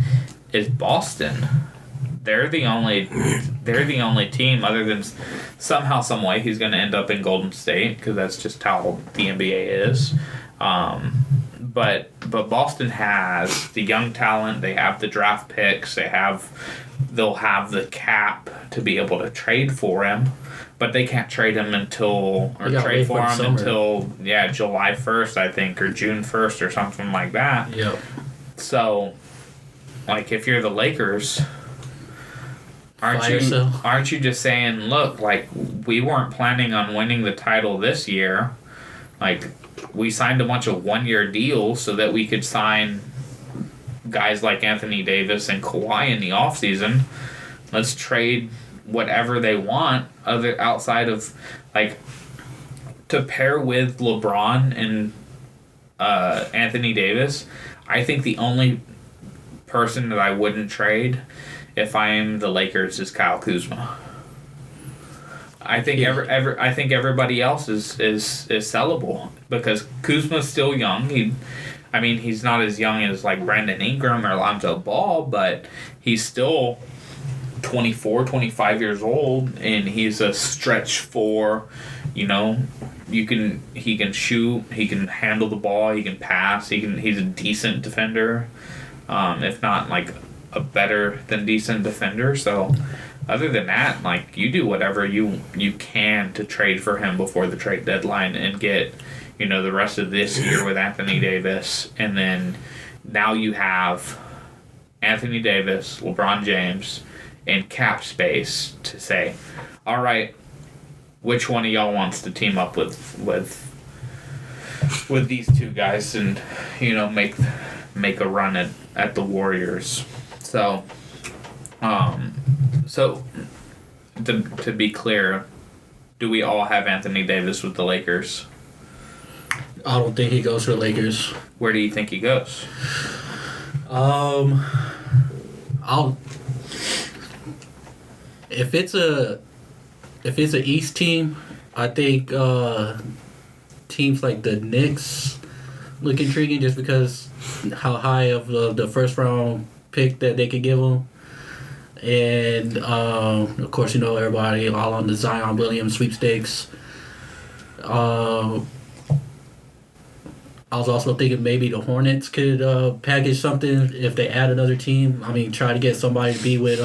Speaker 1: is Boston. They're the only team, other than somehow, some way, he's going to end up in Golden State because that's just how the NBA is. But Boston has the young talent. They have the draft picks. They'll have the cap to be able to trade for him, but they can't trade him until July 1st, I think, or June 1st or something like that.
Speaker 2: Yep.
Speaker 1: So, like, if you're the Lakers, aren't you just saying, look, like, we weren't planning on winning the title this year. Like, we signed a bunch of one-year deals so that we could sign guys like Anthony Davis and Kawhi in the offseason. Let's trade whatever they want outside of, like, to pair with LeBron and Anthony Davis. I think the only person that I wouldn't trade if I am the Lakers is Kyle Kuzma. I think I think everybody else is sellable because Kuzma's still young. He's not as young as like Brandon Ingram or Lonzo Ball, but he's still 24, 25 years old, and he's a stretch four. He can shoot, he can handle the ball, he can pass, he's a decent defender, if not like a better than decent defender. So other than that, like, you do whatever you can to trade for him before the trade deadline and get, the rest of this year with Anthony Davis. And then now you have Anthony Davis, LeBron James, and cap space to say, all right, which one of y'all wants to team up with these two guys and, make a run at the Warriors. So, to be clear, do we all have Anthony Davis with the Lakers?
Speaker 2: I don't think he goes to the Lakers.
Speaker 1: Where do you think he goes?
Speaker 2: If it's an East team, I think teams like the Knicks look intriguing just because how high of the first round pick that they could give him. And of course, everybody all on the Zion Williams sweepstakes. I was also thinking maybe the Hornets could package something if they add another team. Try to get somebody to be with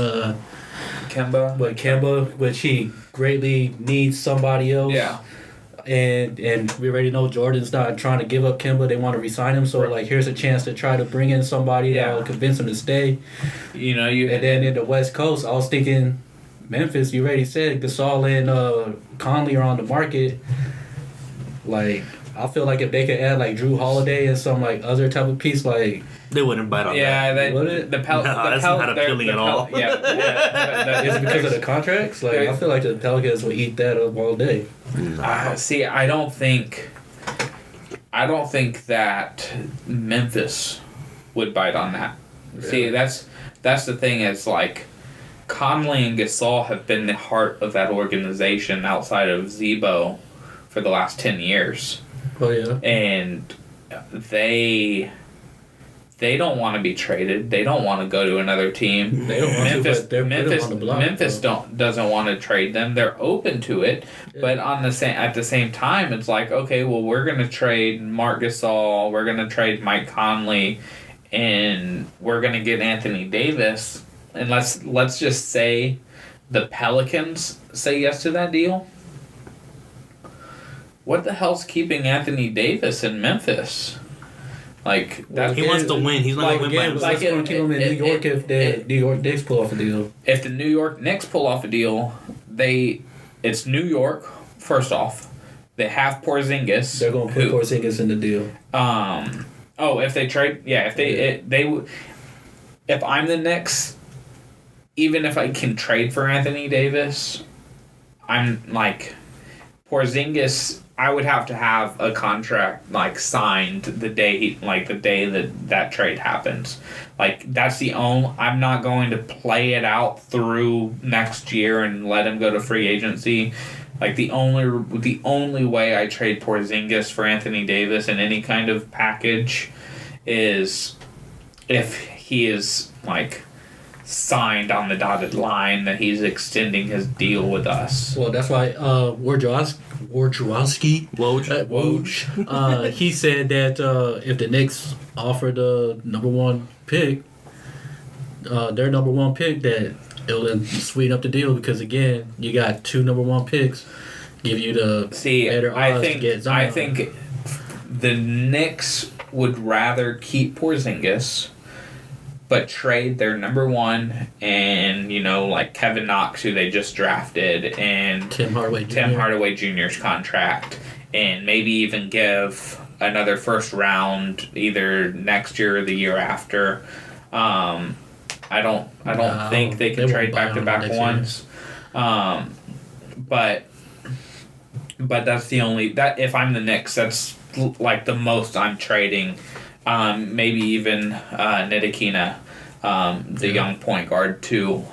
Speaker 2: Kemba, which he greatly needs somebody else.
Speaker 1: Yeah.
Speaker 2: And we already know Jordan's not trying to give up Kemba. They want to re-sign him. So, here's a chance to try to bring in somebody that will convince him to stay. And then in the West Coast, I was thinking Memphis, you already said Gasol and Conley are on the market. Like, I feel like if they could add, like, Drew Holiday and some, like, other type of piece, like
Speaker 3: They wouldn't bite on
Speaker 1: Yeah,
Speaker 3: that.
Speaker 2: Would it?
Speaker 1: the Pel.
Speaker 3: No,
Speaker 1: the
Speaker 3: that's
Speaker 1: Pel,
Speaker 3: not appealing at all.
Speaker 1: Yeah,
Speaker 2: Is it because of the contracts? Like, I feel like the Pelicans would eat that up all day.
Speaker 1: See, I don't think that Memphis would bite on that.
Speaker 2: Really?
Speaker 1: See, that's the thing. Is like Conley and Gasol have been the heart of that organization outside of Zebo for the last 10 years.
Speaker 2: Oh yeah.
Speaker 1: And they don't want to be traded. They don't want to go to another team.
Speaker 2: They don't want
Speaker 1: Memphis,
Speaker 2: to, but they're
Speaker 1: Memphis,
Speaker 2: on the block.
Speaker 1: Memphis doesn't want to trade them. They're open to it, but at the same time, it's like, okay, well, we're gonna trade Marc Gasol, we're gonna trade Mike Conley, and we're gonna get Anthony Davis. And let's just say the Pelicans say yes to that deal. What the hell's keeping Anthony Davis in Memphis? Like that,
Speaker 3: He wants to win. He's not
Speaker 1: Like,
Speaker 3: going to win by himself.
Speaker 2: That's going to keep him in New York if the New York Knicks pull off a deal.
Speaker 1: if the New York Knicks pull off a deal, it's New York. First off, they have Porzingis.
Speaker 2: They're going to put Porzingis in the deal.
Speaker 1: If they trade, if I'm the Knicks, even if I can trade for Anthony Davis, I'm like Porzingis. I would have to have a contract like signed the day that trade happens. Like that's the only. I'm not going to play it out through next year and let him go to free agency. Like the only way I trade Porzingis for Anthony Davis in any kind of package is if he is like signed on the dotted line that he's extending his deal with us.
Speaker 2: Well, that's why Wojciechowski,
Speaker 3: Woj.
Speaker 2: he said that if the Knicks offer the number one pick, their number one pick, that it'll then sweeten up the deal because again, you got 2 number one picks, give you the better odds to get Zion.
Speaker 1: I think the Knicks would rather keep Porzingis, but trade their number one and, like Kevin Knox, who they just drafted, and
Speaker 2: Tim Hardaway Jr.
Speaker 1: Tim Hardaway Jr.'s contract, and maybe even give another first round either next year or the year after. I don't think they can trade back-to-back ones. But that's the only that if I'm the Knicks, that's like the most I'm trading. Maybe even Ntilikina, the young point guard, to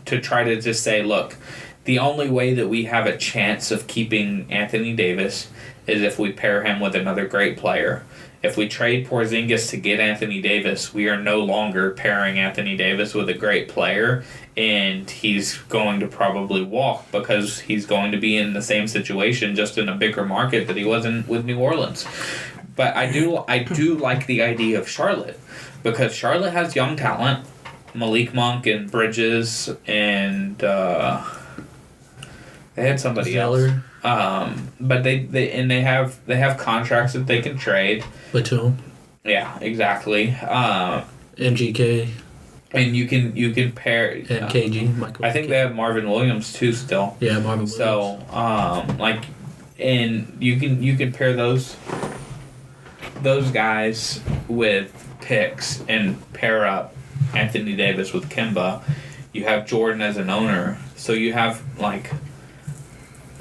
Speaker 1: try to just say, look, the only way that we have a chance of keeping Anthony Davis is if we pair him with another great player. If we trade Porzingis to get Anthony Davis, we are no longer pairing Anthony Davis with a great player, and he's going to probably walk because he's going to be in the same situation, just in a bigger market that he was in with New Orleans. But I do like the idea of Charlotte, because Charlotte has young talent, Malik Monk and Bridges, and they had somebody else. But they have contracts that they can trade.
Speaker 2: Batum.
Speaker 1: Yeah, exactly.
Speaker 2: MGK.
Speaker 1: And you can pair.
Speaker 2: And KG. Michael.
Speaker 1: I think they have Marvin Williams too still.
Speaker 2: Yeah, Marvin Williams.
Speaker 1: So and you can pair those guys with picks and pair up Anthony Davis with Kemba. You have Jordan as an owner, so you have like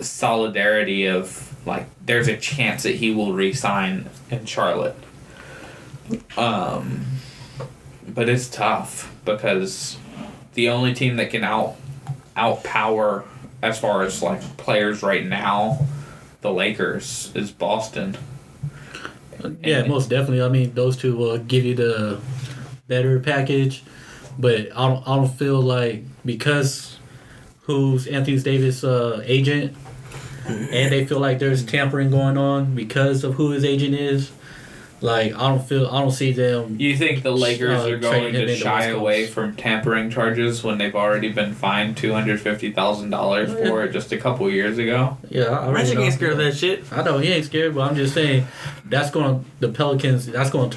Speaker 1: solidarity of like there's a chance that he will re-sign in Charlotte. But it's tough because the only team that can outpower as far as like players right now, the Lakers, is Boston.
Speaker 2: Yeah, most definitely. I mean, those two will give you the better package, but I don't feel like because who's Anthony Davis' agent, and they feel like there's tampering going on because of who his agent is. Like I don't see them.
Speaker 1: You think the Lakers are going to shy away from tampering charges when they've already been fined $250,000 for it just a couple years ago?
Speaker 2: Yeah,
Speaker 3: Magic ain't scared of that shit.
Speaker 2: I know he ain't scared, but I'm just saying that's going to turn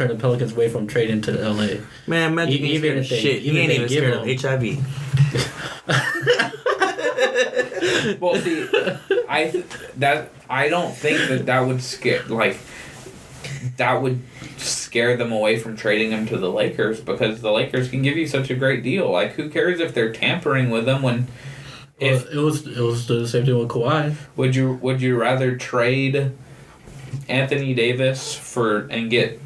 Speaker 2: the Pelicans away from trading to LA.
Speaker 3: Man, Magic ain't scared of shit. He ain't even scared of HIV.
Speaker 1: Well, see, I don't think that would scare that would scare them away from trading him to the Lakers because the Lakers can give you such a great deal. Like, who cares if they're tampering with them when?
Speaker 2: Well, it was the same thing with Kawhi.
Speaker 1: Would you rather trade Anthony Davis and get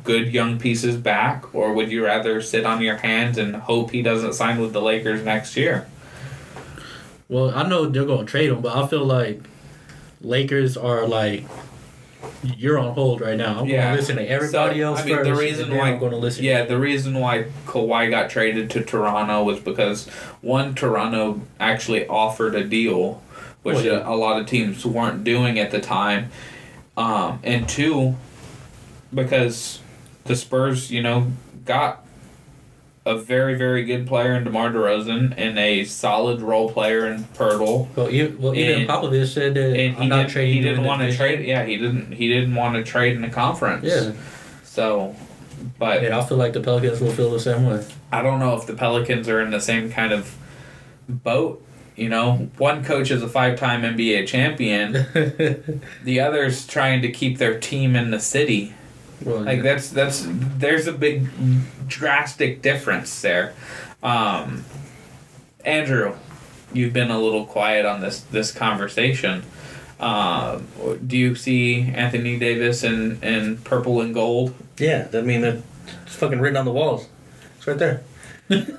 Speaker 1: good young pieces back, or would you rather sit on your hands and hope he doesn't sign with the Lakers next year?
Speaker 2: Well, I know they're going to trade him, but I feel like Lakers are like, you're on hold right now. I'm going to listen to everybody else first.
Speaker 1: The reason why
Speaker 2: I'm going to listen.
Speaker 1: Yeah, the reason why Kawhi got traded to Toronto was because one, Toronto actually offered a deal, which a lot of teams weren't doing at the time, and two, because the Spurs, got a very, very good player in DeMar DeRozan and a solid role player in Pirtle.
Speaker 2: Even Popovich said that I'm not trading.
Speaker 1: He didn't want to trade. Yeah, he didn't want to trade in the conference.
Speaker 2: Yeah.
Speaker 1: So, but
Speaker 2: I feel like the Pelicans will feel the same way.
Speaker 1: I don't know if the Pelicans are in the same kind of boat. One coach is a 5-time NBA champion. The other's trying to keep their team in the city.
Speaker 2: Well,
Speaker 1: like there's a big drastic difference there. Andrew, you've been a little quiet on this conversation. Do you see Anthony Davis in purple and gold?
Speaker 3: Yeah, it's fucking written on the walls. It's right there.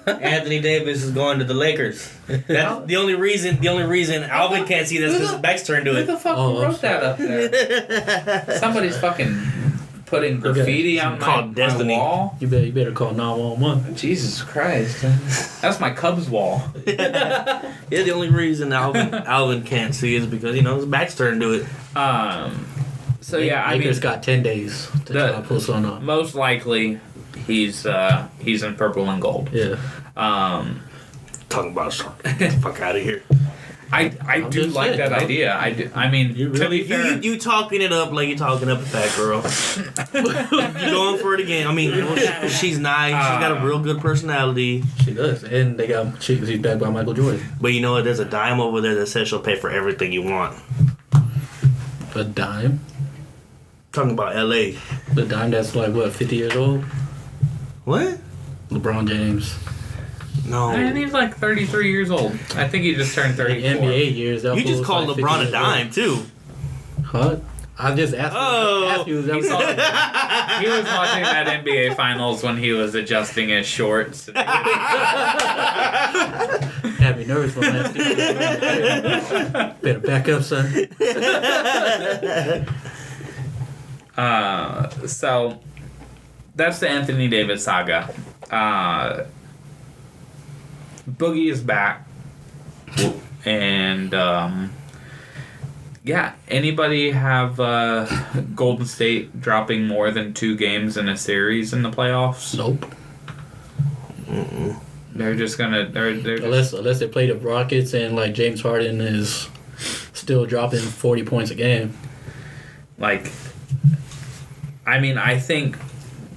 Speaker 3: Anthony Davis is going to the Lakers. That's the only reason Alvin can't see this because his back's turned to
Speaker 1: Who
Speaker 3: it.
Speaker 1: the fuck wrote that up there? Somebody's fucking putting graffiti on my wall.
Speaker 2: You better call 911.
Speaker 1: Jesus Christ. That's my Cubs wall.
Speaker 3: Yeah, the only reason Alvin can't see is because, his back's turned to it.
Speaker 1: So yeah,
Speaker 2: Lakers got 10 days to try to pull something up.
Speaker 1: Most likely he's in purple and gold.
Speaker 2: Yeah.
Speaker 3: Talking about get the fuck out of here.
Speaker 1: I do like that idea. I mean, to be fair,
Speaker 3: you talking it up like you're talking up a fat girl. You going for it again? I mean, she's nice. She's got a real good personality.
Speaker 2: She does, and she's backed by Michael Jordan.
Speaker 3: But you know what? There's a dime over there that says she'll pay for everything you want.
Speaker 2: A dime?
Speaker 3: Talking about L.A.
Speaker 2: The dime that's like what, 50 years old?
Speaker 3: What?
Speaker 2: LeBron James.
Speaker 3: No.
Speaker 1: And he's like 33 years old. I think he just turned 34.
Speaker 2: NBA years.
Speaker 3: You just called
Speaker 2: like
Speaker 3: LeBron a dime, too.
Speaker 2: Huh? I just asked you.
Speaker 1: He was watching that NBA Finals when he was adjusting his shorts.
Speaker 2: Had me nervous when I better back up, son.
Speaker 1: So that's the Anthony Davis saga. Boogie is back, and anybody have Golden State dropping more than 2 games in a series in the playoffs?
Speaker 2: Nope.
Speaker 3: Mm-mm.
Speaker 1: They're just gonna
Speaker 2: unless they play the Rockets and like James Harden is still dropping 40 points a game.
Speaker 1: Like, I mean, I think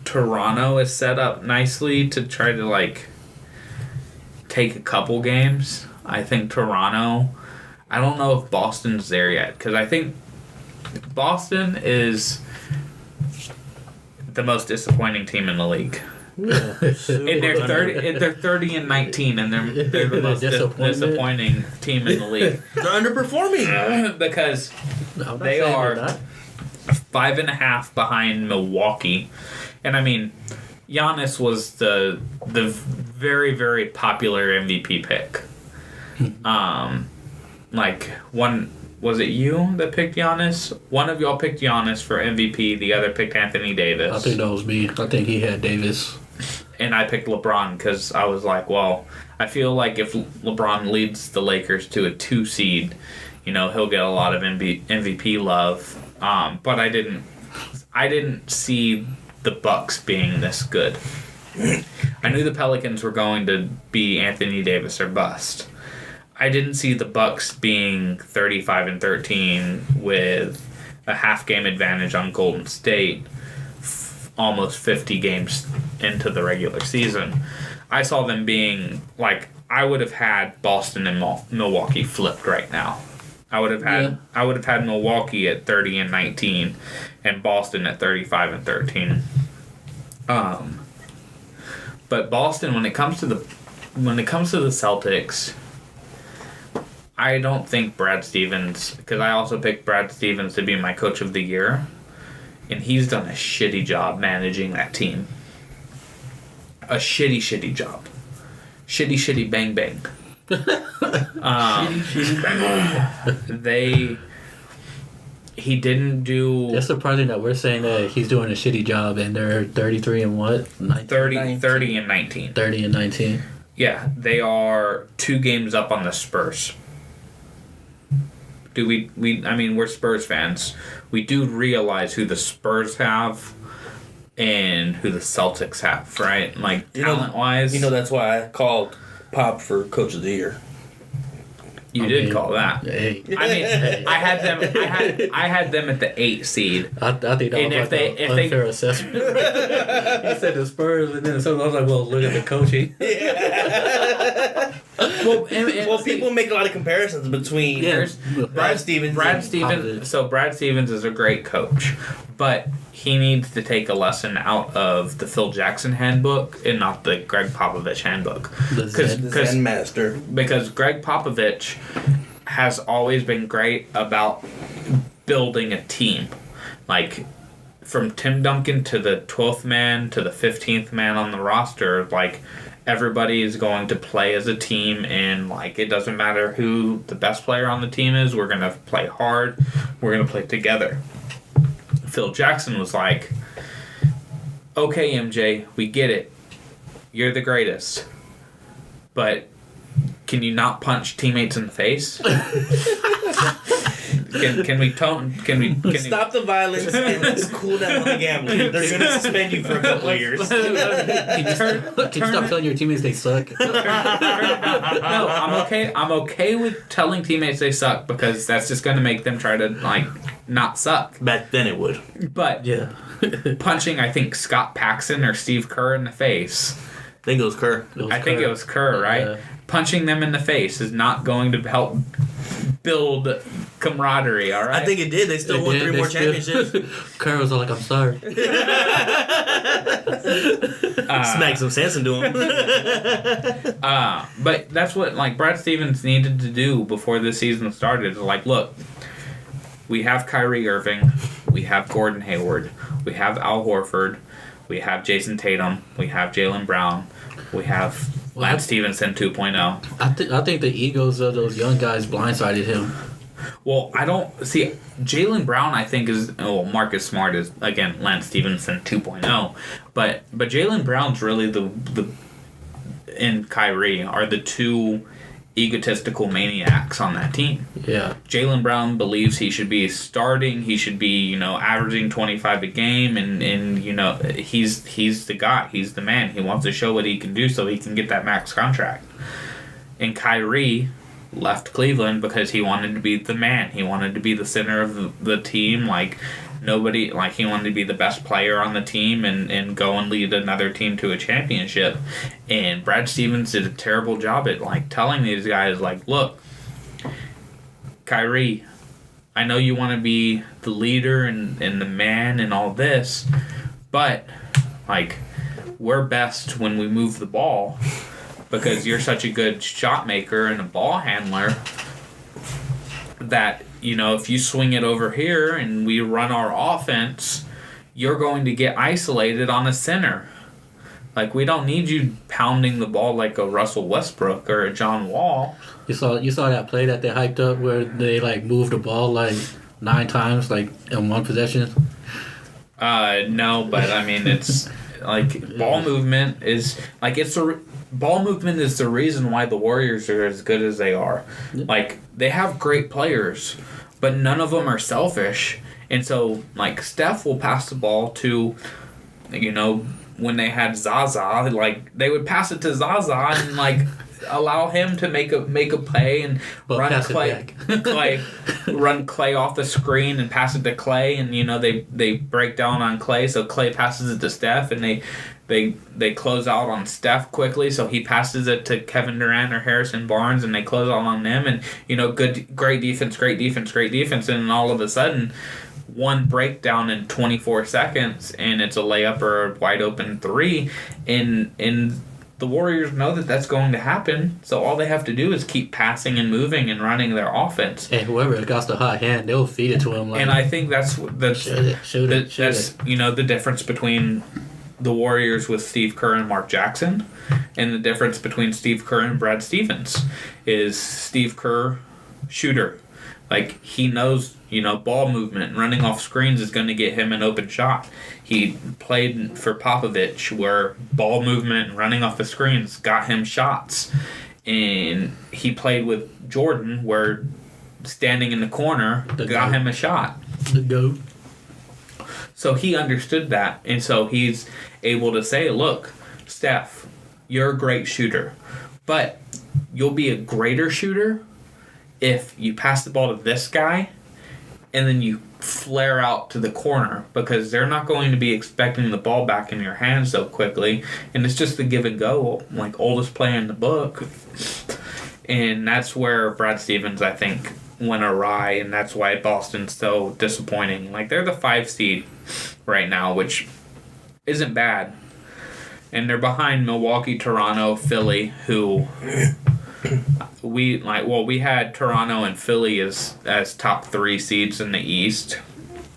Speaker 1: Toronto is set up nicely to try to like take a couple games. I think Toronto. I don't know if Boston's there yet because I think Boston is the most disappointing team in the league.
Speaker 3: Yeah.
Speaker 1: And they're 30-19, and they're the most disappointing team in the league.
Speaker 3: They're underperforming
Speaker 1: because they are 5.5 behind Milwaukee, and I mean, Giannis was the very, very popular MVP pick. Was it you that picked Giannis? One of y'all picked Giannis for MVP. The other picked Anthony Davis.
Speaker 2: I think that was me. I think he had Davis.
Speaker 1: And I picked LeBron because I was like, well, I feel like if LeBron leads the Lakers to a 2 seed, he'll get a lot of MVP love. But I didn't see the Bucks being this good. I knew the Pelicans were going to be Anthony Davis or bust. I didn't see the Bucks being 35-13 with a half game advantage on Golden State almost 50 games into the regular season. I saw them being like, I would have had Boston and Milwaukee flipped right now. I would have had Milwaukee at 30-19, and Boston at 35-13. But Boston, when it comes to the Celtics, I don't think Brad Stevens, because I also picked Brad Stevens to be my coach of the year, and he's done a shitty job managing that team. A shitty job. Shitty bang bang. He didn't do.
Speaker 2: It's surprising that we're saying that he's doing a shitty job, and they're 33 and what?
Speaker 1: 30 and 19.
Speaker 2: 30 and 19.
Speaker 1: Yeah, they are 2 games up on the Spurs. I mean, we're Spurs fans. We do realize who the Spurs have and who the Celtics have, right? Like, talent-wise.
Speaker 3: That's why I called Pop for Coach of the Year.
Speaker 1: You did call that.
Speaker 2: Hey.
Speaker 1: I mean, I had them at the 8 seed.
Speaker 2: I think that
Speaker 1: And
Speaker 2: was an unfair assessment. You said the Spurs, and then so I was like, well, look at the coaching.
Speaker 1: Well,
Speaker 3: people make a lot of comparisons between Brad Stevens.
Speaker 1: So Brad Stevens is a great coach, but he needs to take a lesson out of the Phil Jackson handbook and not the Greg Popovich handbook.
Speaker 3: The Zen Master.
Speaker 1: Because Greg Popovich has always been great about building a team. Like, from Tim Duncan to the 12th man to the 15th man on the roster, like, everybody is going to play as a team, and like, it doesn't matter who the best player on the team is, we're going to play hard, we're going to play together. Phil Jackson was like, okay, MJ, we get it, you're the greatest, but can you not punch teammates in the face? Can we
Speaker 3: stop the violence and let's cool down on the gambling? They're going to suspend you for a couple of years.
Speaker 2: Can you stop telling your teammates they suck?
Speaker 1: No, I'm okay. I'm okay with telling teammates they suck, because that's just going to make them try to like not suck.
Speaker 3: Back then it would.
Speaker 1: But
Speaker 2: Yeah.
Speaker 1: punching, I think, Scott Paxson or Steve Kerr in the face.
Speaker 3: I think it was Kerr.
Speaker 1: I think it was Kerr, right?
Speaker 2: Yeah.
Speaker 1: Punching them in the face is not going to help build camaraderie, all right?
Speaker 3: I think it did. They still won 3 more championships.
Speaker 2: Kerr was like, I'm sorry.
Speaker 3: Smack some sense into him.
Speaker 1: But that's what like Brad Stevens needed to do before this season started. Like, look, we have Kyrie Irving, we have Gordon Hayward, we have Al Horford, we have Jason Tatum, we have Jaylen Brown, we have Lance Stevenson 2.0.
Speaker 2: I think the egos of those young guys blindsided him.
Speaker 1: Well, I don't see Jaylen Brown. I think is Marcus Smart is again Lance Stevenson 2.0, but Jaylen Brown's really the and Kyrie are the 2 egotistical maniacs on that team.
Speaker 2: Yeah.
Speaker 1: Jaylen Brown believes he should be starting. He should be averaging 25 a game, and he's the guy. He's the man. He wants to show what he can do so he can get that max contract. And Kyrie left Cleveland because he wanted to be the man. He wanted to be the center of the team. Like, nobody, like, he wanted to be the best player on the team and go and lead another team to a championship. And Brad Stevens did a terrible job at, like, telling these guys, like, look, Kyrie, I know you want to be the leader and the man and all this, but, like, we're best when we move the ball. Because you're such a good shot maker and a ball handler that, if you swing it over here and we run our offense, you're going to get isolated on a center. Like, we don't need you pounding the ball like a Russell Westbrook or a John Wall.
Speaker 2: You saw that play that they hyped up where they like moved the ball like 9 times like in one possession?
Speaker 1: No, but I mean it's like ball movement is like ball movement is the reason why the Warriors are as good as they are. Like, they have great players, but none of them are selfish. And so, like, Steph will pass the ball to, when they had Zaza, like, they would pass it to Zaza and, like, allow him to make a play and run Clay off the screen and pass it to Clay. And, they break down on Clay, so Clay passes it to Steph, and they close out on Steph quickly, so he passes it to Kevin Durant or Harrison Barnes, and they close out on them, and great defense, and then all of a sudden, one breakdown in 24 seconds, and it's a layup or a wide open three, and the Warriors know that that's going to happen, so all they have to do is keep passing and moving and running their offense.
Speaker 2: And whoever got the hot hand, they'll feed it to him.
Speaker 1: And I think that's
Speaker 2: shoot it.
Speaker 1: The difference between the Warriors with Steve Kerr and Mark Jackson, and the difference between Steve Kerr and Brad Stevens is Steve Kerr, shooter. Like, he knows, ball movement and running off screens is going to get him an open shot. He played for Popovich, where ball movement and running off the screens got him shots. And he played with Jordan, where standing in the corner got him a shot.
Speaker 2: The GOAT.
Speaker 1: So he understood that. And so he's able to say, look, Steph, you're a great shooter. But you'll be a greater shooter if you pass the ball to this guy and then you flare out to the corner, because they're not going to be expecting the ball back in your hands so quickly, and it's just the give and go, like oldest player in the book. And that's where Brad Stevens, I think, went awry, and that's why Boston's so disappointing. Like, they're the 5 seed right now, which isn't bad, and they're behind Milwaukee, Toronto, Philly, who we had Toronto and Philly as top 3 seeds in the East,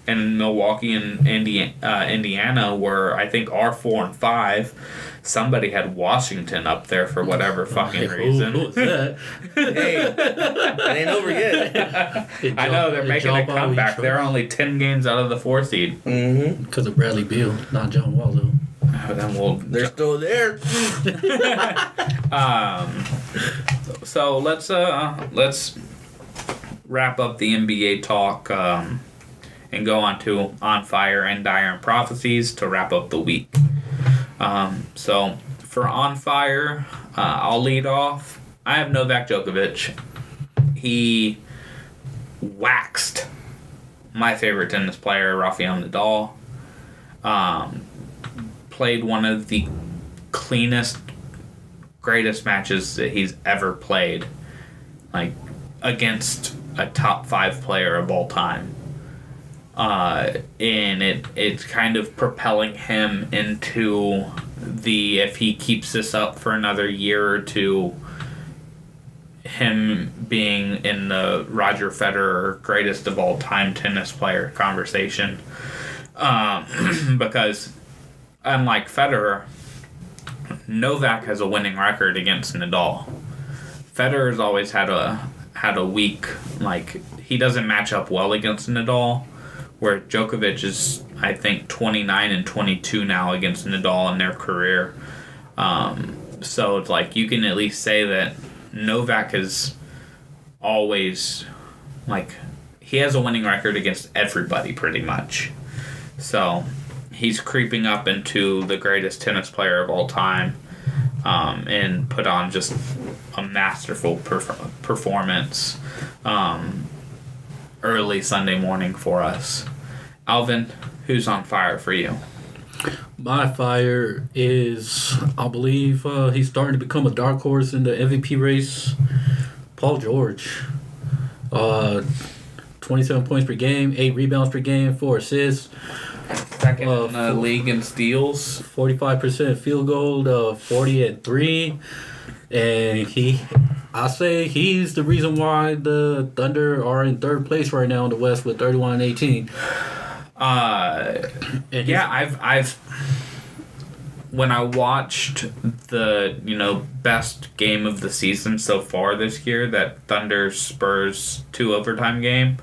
Speaker 1: and Milwaukee and Indiana were, I think, are 4 and 5. Somebody had Washington up there for whatever fucking reason.
Speaker 2: Who was that?
Speaker 3: Hey, it ain't over yet.
Speaker 1: I know, they're making a comeback. They're only 10 games out of the 4 seed.
Speaker 3: Mm-hmm.
Speaker 2: Because of Bradley Beal, not John Wall, though.
Speaker 3: They're still there.
Speaker 1: So let's wrap up the NBA talk and go on fire and dire and prophecies to wrap up the week. So for on fire, I'll lead off. I have Novak Djokovic. He waxed my favorite tennis player, Rafael Nadal. Played one of the cleanest, greatest matches that he's ever played, like, against a top 5 player of all time. And it's kind of propelling him into if he keeps this up for another year or two, him being in the Roger Federer greatest of all time tennis player conversation. Because unlike Federer, Novak has a winning record against Nadal. Federer's always had a weak, like, he doesn't match up well against Nadal, where Djokovic is, I think, 29 and 22 now against Nadal in their career. So it's like, you can at least say that Novak is always, like, he has a winning record against everybody pretty much. So he's creeping up into the greatest tennis player of all time, and put on just a masterful performance early Sunday morning for us. Alvin, who's on fire for you?
Speaker 2: My fire is, I believe, he's starting to become a dark horse in the MVP race. Paul George. 27 points per game, 8 rebounds per game, 4 assists.
Speaker 1: Second in the league in steals.
Speaker 2: 45% field goal, 40 at 3. And I say he's the reason why the Thunder are in 3rd place right now in the West with 31 and 18.
Speaker 1: I've when I watched the best game of the season so far this year, that Thunder Spurs 2 overtime game,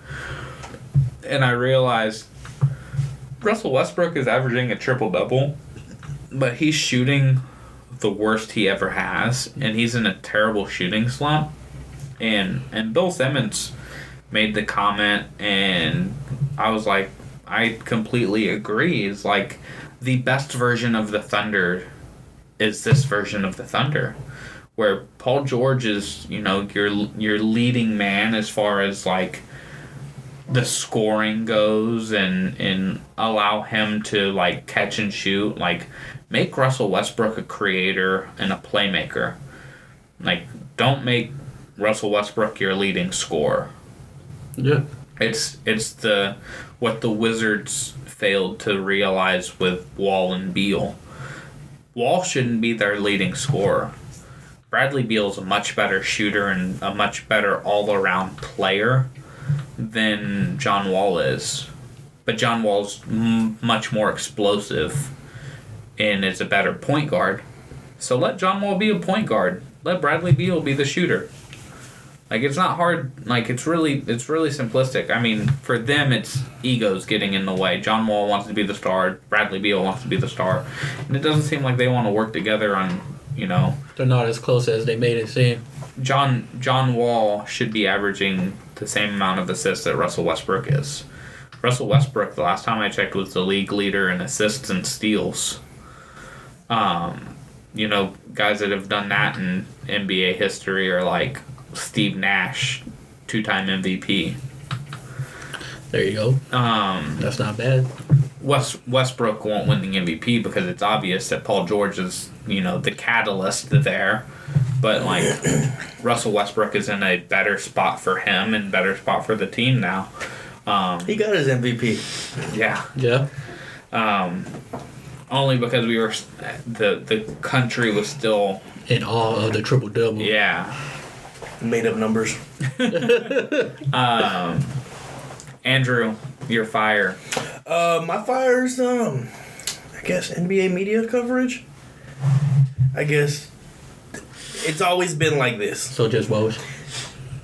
Speaker 1: and I realized Russell Westbrook is averaging a triple-double, but he's shooting the worst he ever has, and he's in a terrible shooting slump. And Bill Simmons made the comment, and I was like, I completely agree. It's like, the best version of the Thunder is this version of the Thunder, where Paul George is, your leading man as far as, like, the scoring goes and allow him to like catch and shoot. Like, make Russell Westbrook a creator and a playmaker. Like, don't make Russell Westbrook your leading scorer.
Speaker 2: Yeah.
Speaker 1: It's what the Wizards failed to realize with Wall and Beal. Wall shouldn't be their leading scorer. Bradley Beal's a much better shooter and a much better all-around player than John Wall is. But John Wall's much more explosive and is a better point guard. So let John Wall be a point guard. Let Bradley Beal be the shooter. Like, it's not hard. Like, it's really simplistic. I mean, for them, it's egos getting in the way. John Wall wants to be the star. Bradley Beal wants to be the star. And it doesn't seem like they want to work together on, you know.
Speaker 2: They're not as close as they made it seem.
Speaker 1: John Wall should be averaging the same amount of assists that Russell Westbrook is. Russell Westbrook, the last time I checked, was the league leader in assists and steals. You know, guys that have done that in NBA history are like Steve Nash, 2-time MVP.
Speaker 2: There you go. That's not bad.
Speaker 1: Westbrook won't win the MVP because it's obvious that Paul George is, you know, the catalyst there. But, like, Russell Westbrook is in a better spot for him and better spot for the team now.
Speaker 3: He got his MVP.
Speaker 1: Yeah.
Speaker 2: Yeah.
Speaker 1: Only because we were the country was still
Speaker 2: In awe of the triple double.
Speaker 1: yeah.
Speaker 3: Made up numbers.
Speaker 1: Andrew, your fire.
Speaker 3: My fire's I guess NBA media coverage. I guess it's always been like this.
Speaker 2: So just Woj.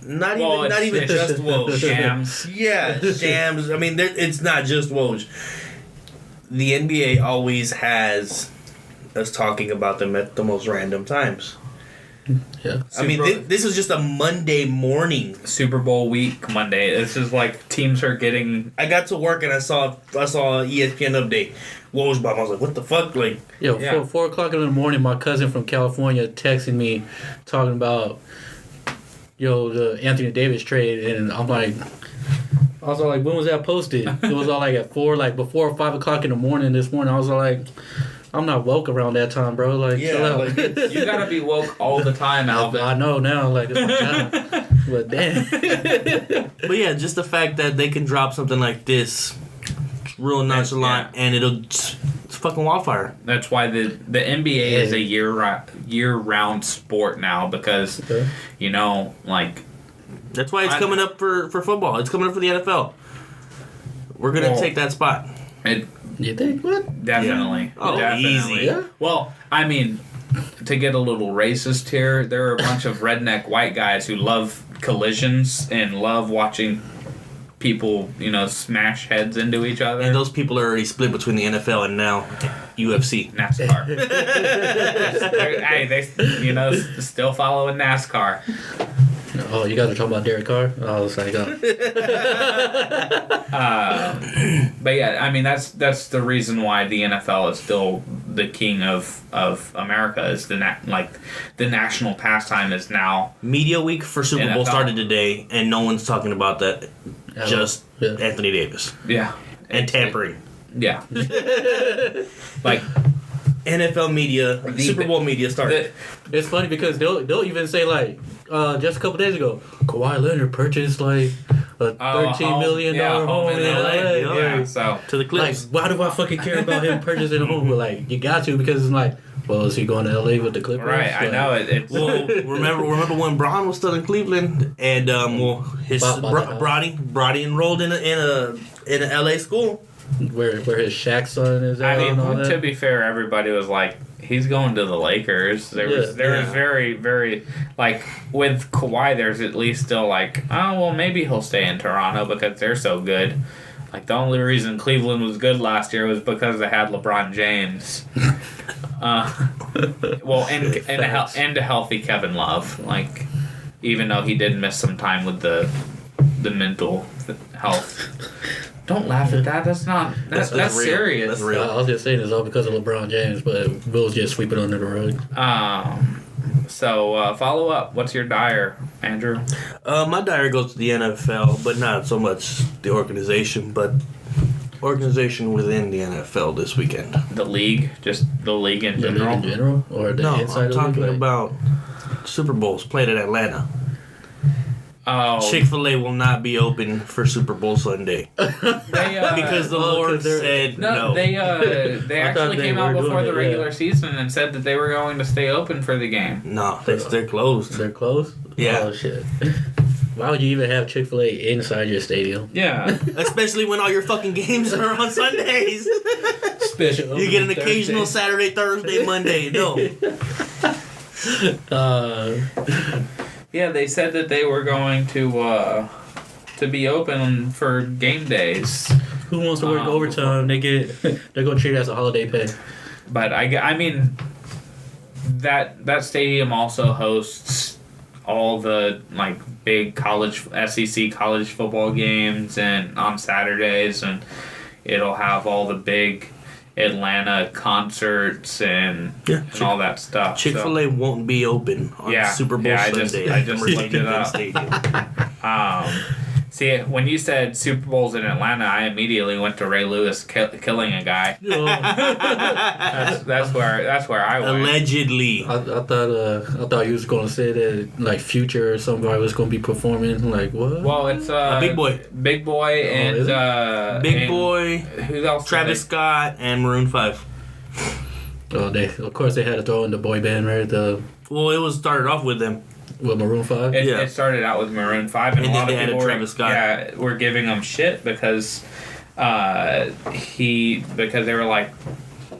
Speaker 3: Not even just Woj.
Speaker 1: Shams.
Speaker 3: Yeah, Shams. I mean, it's not just Woj. The NBA always has us talking about them at the most random times.
Speaker 2: Yeah.
Speaker 3: I mean, this is just a Monday morning.
Speaker 1: Super Bowl week Monday. This is like teams are getting.
Speaker 3: I got to work and I saw ESPN update. Woj bomb. I was like, what the fuck? Like,
Speaker 2: Yo,
Speaker 1: Yeah.
Speaker 2: 4 o'clock in the morning, my cousin from California texting me talking about, the Anthony Davis trade, and I was all like, when was that posted? It was all like at 4, like before 5 o'clock in the morning this morning. I was all like, I'm not woke around that time, bro. Like,
Speaker 3: Yeah,
Speaker 2: chill out.
Speaker 3: like,
Speaker 1: You gotta be woke all the time, Alvin.
Speaker 2: I know now, like, it's my job. But damn.
Speaker 3: but yeah, just the fact that they can drop something like this, real nonchalant, and it's fucking wildfire.
Speaker 1: That's why the NBA is a year-round sport now because,
Speaker 2: Okay.
Speaker 1: you know, like...
Speaker 3: That's why it's coming up for football. It's coming up for the NFL. We're going to take that spot.
Speaker 2: You think? What?
Speaker 1: Definitely.
Speaker 3: Yeah. Oh,
Speaker 1: definitely.
Speaker 3: easy.
Speaker 2: Yeah.
Speaker 1: Well, I mean, to get a little racist here, there are a bunch of redneck white guys who love collisions and love watching people, smash heads into each other.
Speaker 3: And those people are already split between the NFL and now UFC.
Speaker 1: NASCAR. Hey, they, still following NASCAR.
Speaker 2: Oh, you guys are talking about Derek Carr? I was like,
Speaker 1: But yeah, I mean that's the reason why the NFL is still the king of America. Is the national pastime is now.
Speaker 3: Media week for Super Bowl
Speaker 1: NFL.
Speaker 3: started today, and no one's talking about that.
Speaker 2: Yeah.
Speaker 3: Just
Speaker 2: Yeah.
Speaker 3: Anthony Davis
Speaker 1: Yeah.
Speaker 3: and tampering.
Speaker 1: Yeah. Like
Speaker 3: NFL media, Super Bowl media started.
Speaker 2: It's funny because they'll even say like just a couple days ago, Kawhi Leonard purchased like a $13 million home in LA.
Speaker 1: Yeah. So
Speaker 3: To the
Speaker 2: Like,
Speaker 3: Clips.
Speaker 2: why do I fucking care about him purchasing a home? But like, you got to because it's like, well, is he going to LA with the Clippers?
Speaker 1: right, I
Speaker 2: Like,
Speaker 1: know it. It's
Speaker 3: Well, remember when Bron was still in Cleveland, and his Brody enrolled in a LA school.
Speaker 2: Where his Shaq son is at.
Speaker 1: I
Speaker 2: and all
Speaker 1: mean,
Speaker 2: that.
Speaker 1: to be fair, everybody was like, he's going to the Lakers. There was very, very, like, with Kawhi, there's at least still like, oh, well, maybe he'll stay in Toronto because they're so good. Like, the only reason Cleveland was good last year was because they had LeBron James. Well, and a healthy Kevin Love. Like, even though he did miss some time with the mental health. Don't laugh at that. That's not. That's
Speaker 3: real.
Speaker 1: serious.
Speaker 3: That's real.
Speaker 2: I was just saying it's all because of LeBron James, but Bill's just sweeping under the rug.
Speaker 1: So follow up. What's your dire? Andrew?
Speaker 3: My diary goes to the NFL, but not so much the organization, but organization within the NFL this weekend.
Speaker 1: The league? Just the league in
Speaker 2: The
Speaker 1: general?
Speaker 2: league in general? Or the
Speaker 3: No,
Speaker 2: inside
Speaker 3: I'm
Speaker 2: of the
Speaker 3: talking
Speaker 2: league?
Speaker 3: about Super Bowls played at Atlanta.
Speaker 1: Oh.
Speaker 3: Chick-fil-A will not be open for Super Bowl Sunday
Speaker 1: They,
Speaker 3: because the
Speaker 2: Oh,
Speaker 3: Lord
Speaker 2: 'cause they're-
Speaker 3: said
Speaker 1: No,
Speaker 3: no.
Speaker 1: they
Speaker 2: I thought
Speaker 1: actually
Speaker 2: they
Speaker 1: came out
Speaker 2: were
Speaker 1: before
Speaker 2: doing
Speaker 1: the
Speaker 2: it,
Speaker 1: regular
Speaker 2: yeah.
Speaker 1: season and said that they were going to stay open for the game.
Speaker 3: No, they're closed.
Speaker 2: They're closed?
Speaker 3: Yeah.
Speaker 2: Oh, shit. Why would you even have Chick-fil-A inside your stadium?
Speaker 1: Yeah.
Speaker 3: Especially when all your fucking games are on Sundays.
Speaker 2: Special.
Speaker 3: You get an
Speaker 2: opening
Speaker 3: occasional
Speaker 2: Thursday.
Speaker 3: Saturday, Thursday, Monday. No.
Speaker 1: Yeah, they said that they were going to be open for game days.
Speaker 2: Who wants to work overtime? They're gonna treat it as a holiday pay.
Speaker 1: But I mean, that stadium also hosts all the like big SEC college football games and on Saturdays, and it'll have all the big Atlanta concerts and all that stuff.
Speaker 3: Chick-fil-A won't be open on Super Bowl Sunday.
Speaker 1: I just looked it up.
Speaker 3: Stadium.
Speaker 1: See, when you said Super Bowls in Atlanta, I immediately went to Ray Lewis killing a guy. That's where I went.
Speaker 3: Allegedly.
Speaker 2: I thought you was gonna say that like Future or somebody was gonna be performing. Like what?
Speaker 1: Well, it's
Speaker 3: Big Boy.
Speaker 1: Big Boy, and
Speaker 2: is it?
Speaker 3: Big
Speaker 1: and
Speaker 3: Boy,
Speaker 1: who else?
Speaker 3: Travis Scott, and Maroon 5.
Speaker 2: Oh, they had to throw in the boy band, right?
Speaker 3: Well, it was started off with them.
Speaker 2: With Maroon 5.
Speaker 1: It started out with Maroon 5, and a
Speaker 3: then
Speaker 1: lot
Speaker 3: they
Speaker 1: of
Speaker 3: added
Speaker 1: people
Speaker 3: Travis Scott.
Speaker 1: were giving him shit because they were like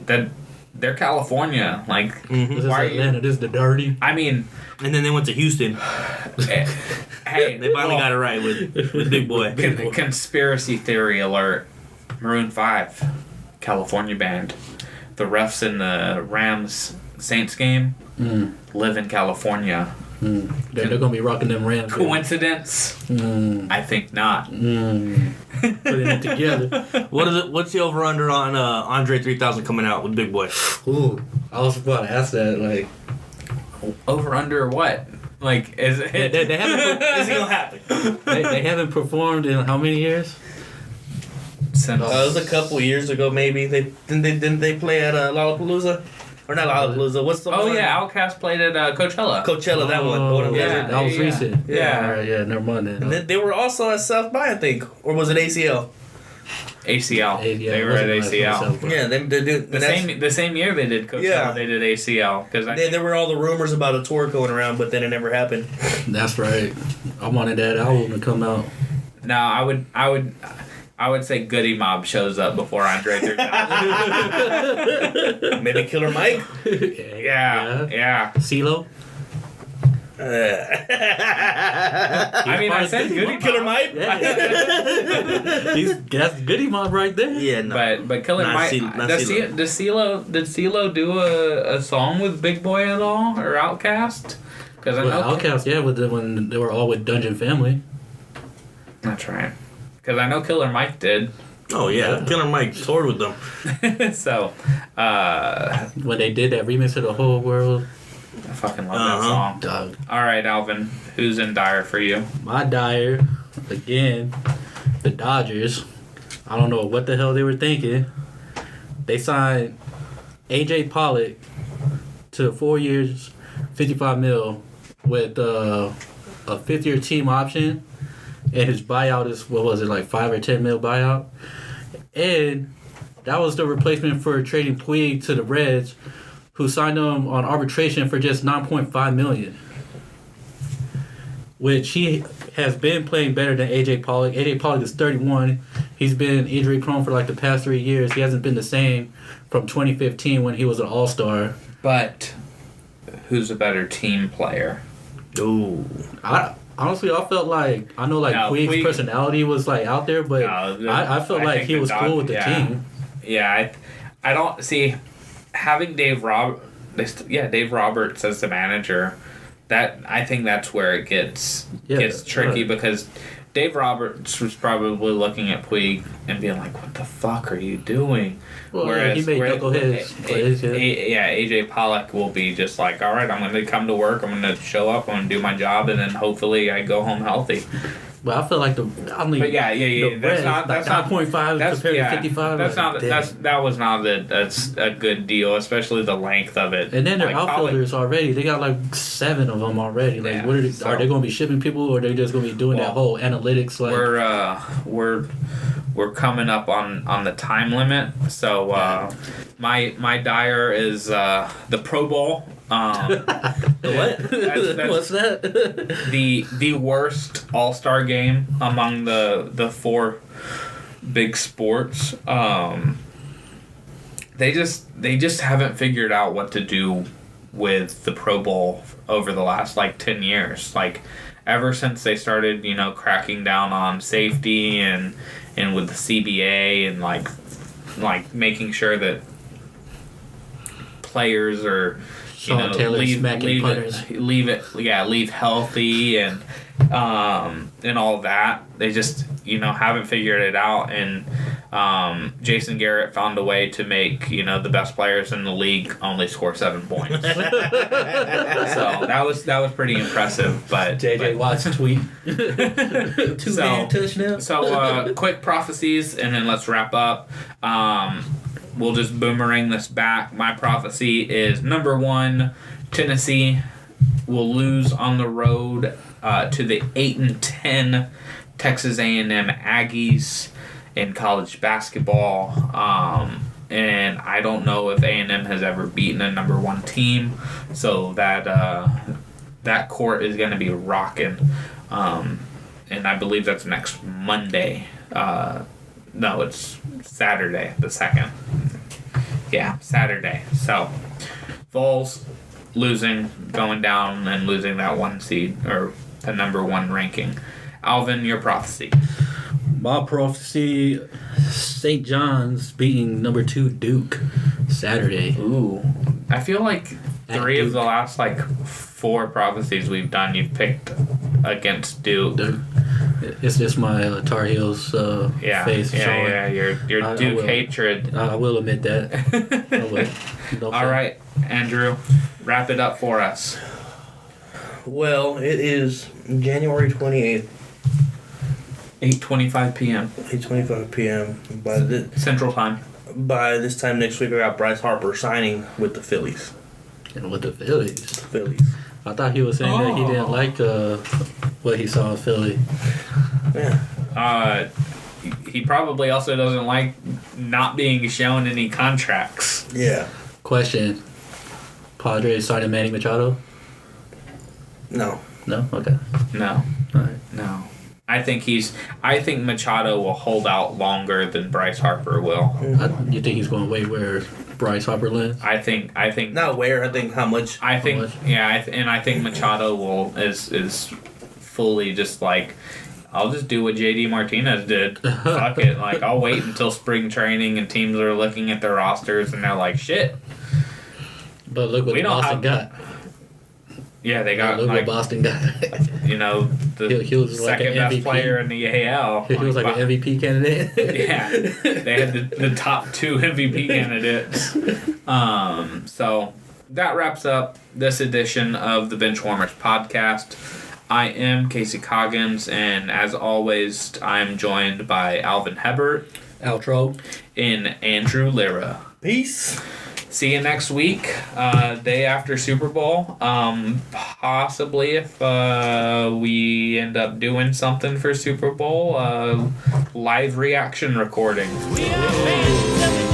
Speaker 1: that they're California, like
Speaker 2: This is
Speaker 1: why are
Speaker 2: Atlanta. This is the dirty.
Speaker 1: I mean,
Speaker 3: And then they went to Houston.
Speaker 1: hey,
Speaker 3: They finally got it right with Big Boy.
Speaker 1: Conspiracy theory alert. Maroon 5, California band. The refs in the Rams Saints game live in California.
Speaker 2: They're gonna be rocking them Rams.
Speaker 1: Coincidence? I think not.
Speaker 2: Putting it together.
Speaker 3: What's the over under on Andre 3000 coming out with Big Boy?
Speaker 2: Ooh, I was about to ask that. Like,
Speaker 1: Over under what? Like, is it?
Speaker 2: they haven't.
Speaker 3: Is it gonna happen?
Speaker 2: They haven't performed in how many years?
Speaker 1: Since
Speaker 3: It was a couple years ago, maybe. Didn't they play at Lollapalooza? Or not Lollapalooza? What's the one?
Speaker 1: Outkast played at Coachella.
Speaker 3: Coachella, that one.
Speaker 2: Oh,
Speaker 1: yeah,
Speaker 2: that was recent.
Speaker 1: Yeah.
Speaker 2: All right, never mind then.
Speaker 3: And then they were also at South by, I think, or was it ACL?
Speaker 1: ACL.
Speaker 2: Yeah,
Speaker 1: They
Speaker 2: it
Speaker 1: were at
Speaker 2: wasn't
Speaker 1: ACL.
Speaker 2: myself, but-
Speaker 3: Yeah, they did
Speaker 1: The same year they did Coachella.
Speaker 3: Yeah.
Speaker 1: They did ACL because
Speaker 3: There were all the rumors about a tour going around, but then it never happened.
Speaker 2: That's right. I wanted that album to come out.
Speaker 1: No, I would say Goody Mob shows up before Andre 3000.
Speaker 3: Maybe Killer Mike.
Speaker 1: Yeah.
Speaker 2: CeeLo?
Speaker 3: I
Speaker 1: I mean, I said Goody
Speaker 3: Killer
Speaker 1: Mob.
Speaker 3: Mike.
Speaker 2: That's Goody Mob right there.
Speaker 3: Yeah, no.
Speaker 1: But Killer
Speaker 3: Not
Speaker 1: Mike,
Speaker 3: not
Speaker 1: did CeeLo do a song with Big Boy at all or Outkast? Because I
Speaker 2: With
Speaker 1: know
Speaker 2: Outkast, when they were all with Dungeon Family.
Speaker 1: that's right. Because I know Killer Mike did.
Speaker 3: Oh yeah, Killer Mike toured with them.
Speaker 1: So,
Speaker 2: When they did that remix of The Whole World.
Speaker 1: I fucking love that song.
Speaker 2: Dog.
Speaker 1: All right, Alvin, who's in dire for you?
Speaker 2: My dire, again, the Dodgers. I don't know what the hell they were thinking. They signed AJ Pollock to 4 years, $55 million with a fifth-year team option, and his buyout is like $5 or $10 million buyout, and that was the replacement for trading Puig to the Reds, who signed him on arbitration for just $9.5 million. Which he has been playing better than AJ Pollock. AJ Pollock is 31. He's been injury prone for like the past 3 years. He hasn't been the same from 2015 when he was an All-Star.
Speaker 1: But who's a better team player?
Speaker 3: Ooh.
Speaker 2: Honestly, I felt like Puig's personality was like out there, but I felt like he was cool with the team.
Speaker 1: Yeah, I don't see having Dave Roberts as the manager. That I think that's where it gets tricky because Dave Roberts was probably looking at Puig and being like, "What the fuck are you doing?"
Speaker 2: Well, he made knuckleheads.
Speaker 1: AJ Pollock will be just like, "All right, I'm going to come to work. I'm going to show up. I'm going to do my job, and then hopefully I go home healthy."
Speaker 2: But I feel like the
Speaker 1: But yeah. That's not
Speaker 2: 9.5 compared to 55.
Speaker 1: That was not a good deal, especially the length of it.
Speaker 2: And then their
Speaker 1: Like,
Speaker 2: outfielders already, they got like 7 of them already. Like,
Speaker 1: Yeah,
Speaker 2: what are they,
Speaker 1: so-
Speaker 2: are they going to be shipping people, or are they just going to be doing that whole analytics? Like,
Speaker 1: we're coming up on the time limit, so my Dyer is the Pro Bowl.
Speaker 3: What?
Speaker 2: What's that?
Speaker 1: the worst All-Star game among the 4 big sports. They just haven't figured out what to do with the Pro Bowl over the last 10 years. Like, ever since they started, cracking down on safety and with the CBA and like making sure that players are leave healthy and all that. They just haven't figured it out, and Jason Garrett found a way to make the best players in the league only score 7 points. So that was pretty impressive. But
Speaker 2: JJ Watt's tweet. 2-man touchdown.
Speaker 1: So quick prophecies, and then let's wrap up. We'll just boomerang this back. My prophecy is number 1, Tennessee will lose on the road to the 8-10 Texas A&M Aggies in college basketball. And I don't know if A&M has ever beaten a number 1 team, so that court is going to be rocking. And I believe that's next Monday. No, it's Saturday, the 2nd. Yeah, Saturday. So, Vols losing, going down, and losing that 1 seed, or the number 1 ranking. Alvin, your prophecy.
Speaker 2: My prophecy, St. John's beating number 2 Duke Saturday.
Speaker 1: Ooh. I feel like 3 of the last, 4 prophecies we've done, you've picked against Duke.
Speaker 2: It's just my Tar Heels face showing.
Speaker 1: Yeah, your Duke hatred.
Speaker 2: I will admit that. I will.
Speaker 1: All right, Andrew, wrap it up for us.
Speaker 3: Well, it is January 28th.
Speaker 1: 8:25 p.m.
Speaker 3: 8:25 p.m.
Speaker 1: Central Time.
Speaker 3: By this time next week, I got Bryce Harper signing with the Phillies.
Speaker 2: And with the Phillies. I thought he was saying that he didn't like what he saw in Philly.
Speaker 3: Yeah.
Speaker 1: He probably also doesn't like not being shown any contracts.
Speaker 3: Yeah.
Speaker 2: Question. Padres signing Manny Machado?
Speaker 3: No.
Speaker 2: No? Okay.
Speaker 1: No.
Speaker 2: All right.
Speaker 1: No. I think Machado will hold out longer than Bryce Harper will.
Speaker 2: You think he's going to wait where Bryce Harper lands?
Speaker 1: I think
Speaker 3: not where. I think how much.
Speaker 1: I think I think Machado is fully just like, I'll just do what JD Martinez did. Fuck it. Like, I'll wait until spring training and teams are looking at their rosters and they're like, shit.
Speaker 2: But look what Boston got.
Speaker 1: Yeah, they got
Speaker 2: what Boston got.
Speaker 1: The
Speaker 2: he was
Speaker 1: second
Speaker 2: like
Speaker 1: best player in the AL.
Speaker 2: He was like an MVP candidate.
Speaker 1: Yeah, they had the top 2 MVP candidates. So that wraps up this edition of the Benchwarmers podcast. I am Casey Coggins, and as always, I'm joined by Alvin Hebert.
Speaker 2: Outro.
Speaker 1: And Andrew Lira.
Speaker 3: Peace.
Speaker 1: See you next week, day after Super Bowl. Possibly if we end up doing something for Super Bowl, live reaction recording.
Speaker 4: We are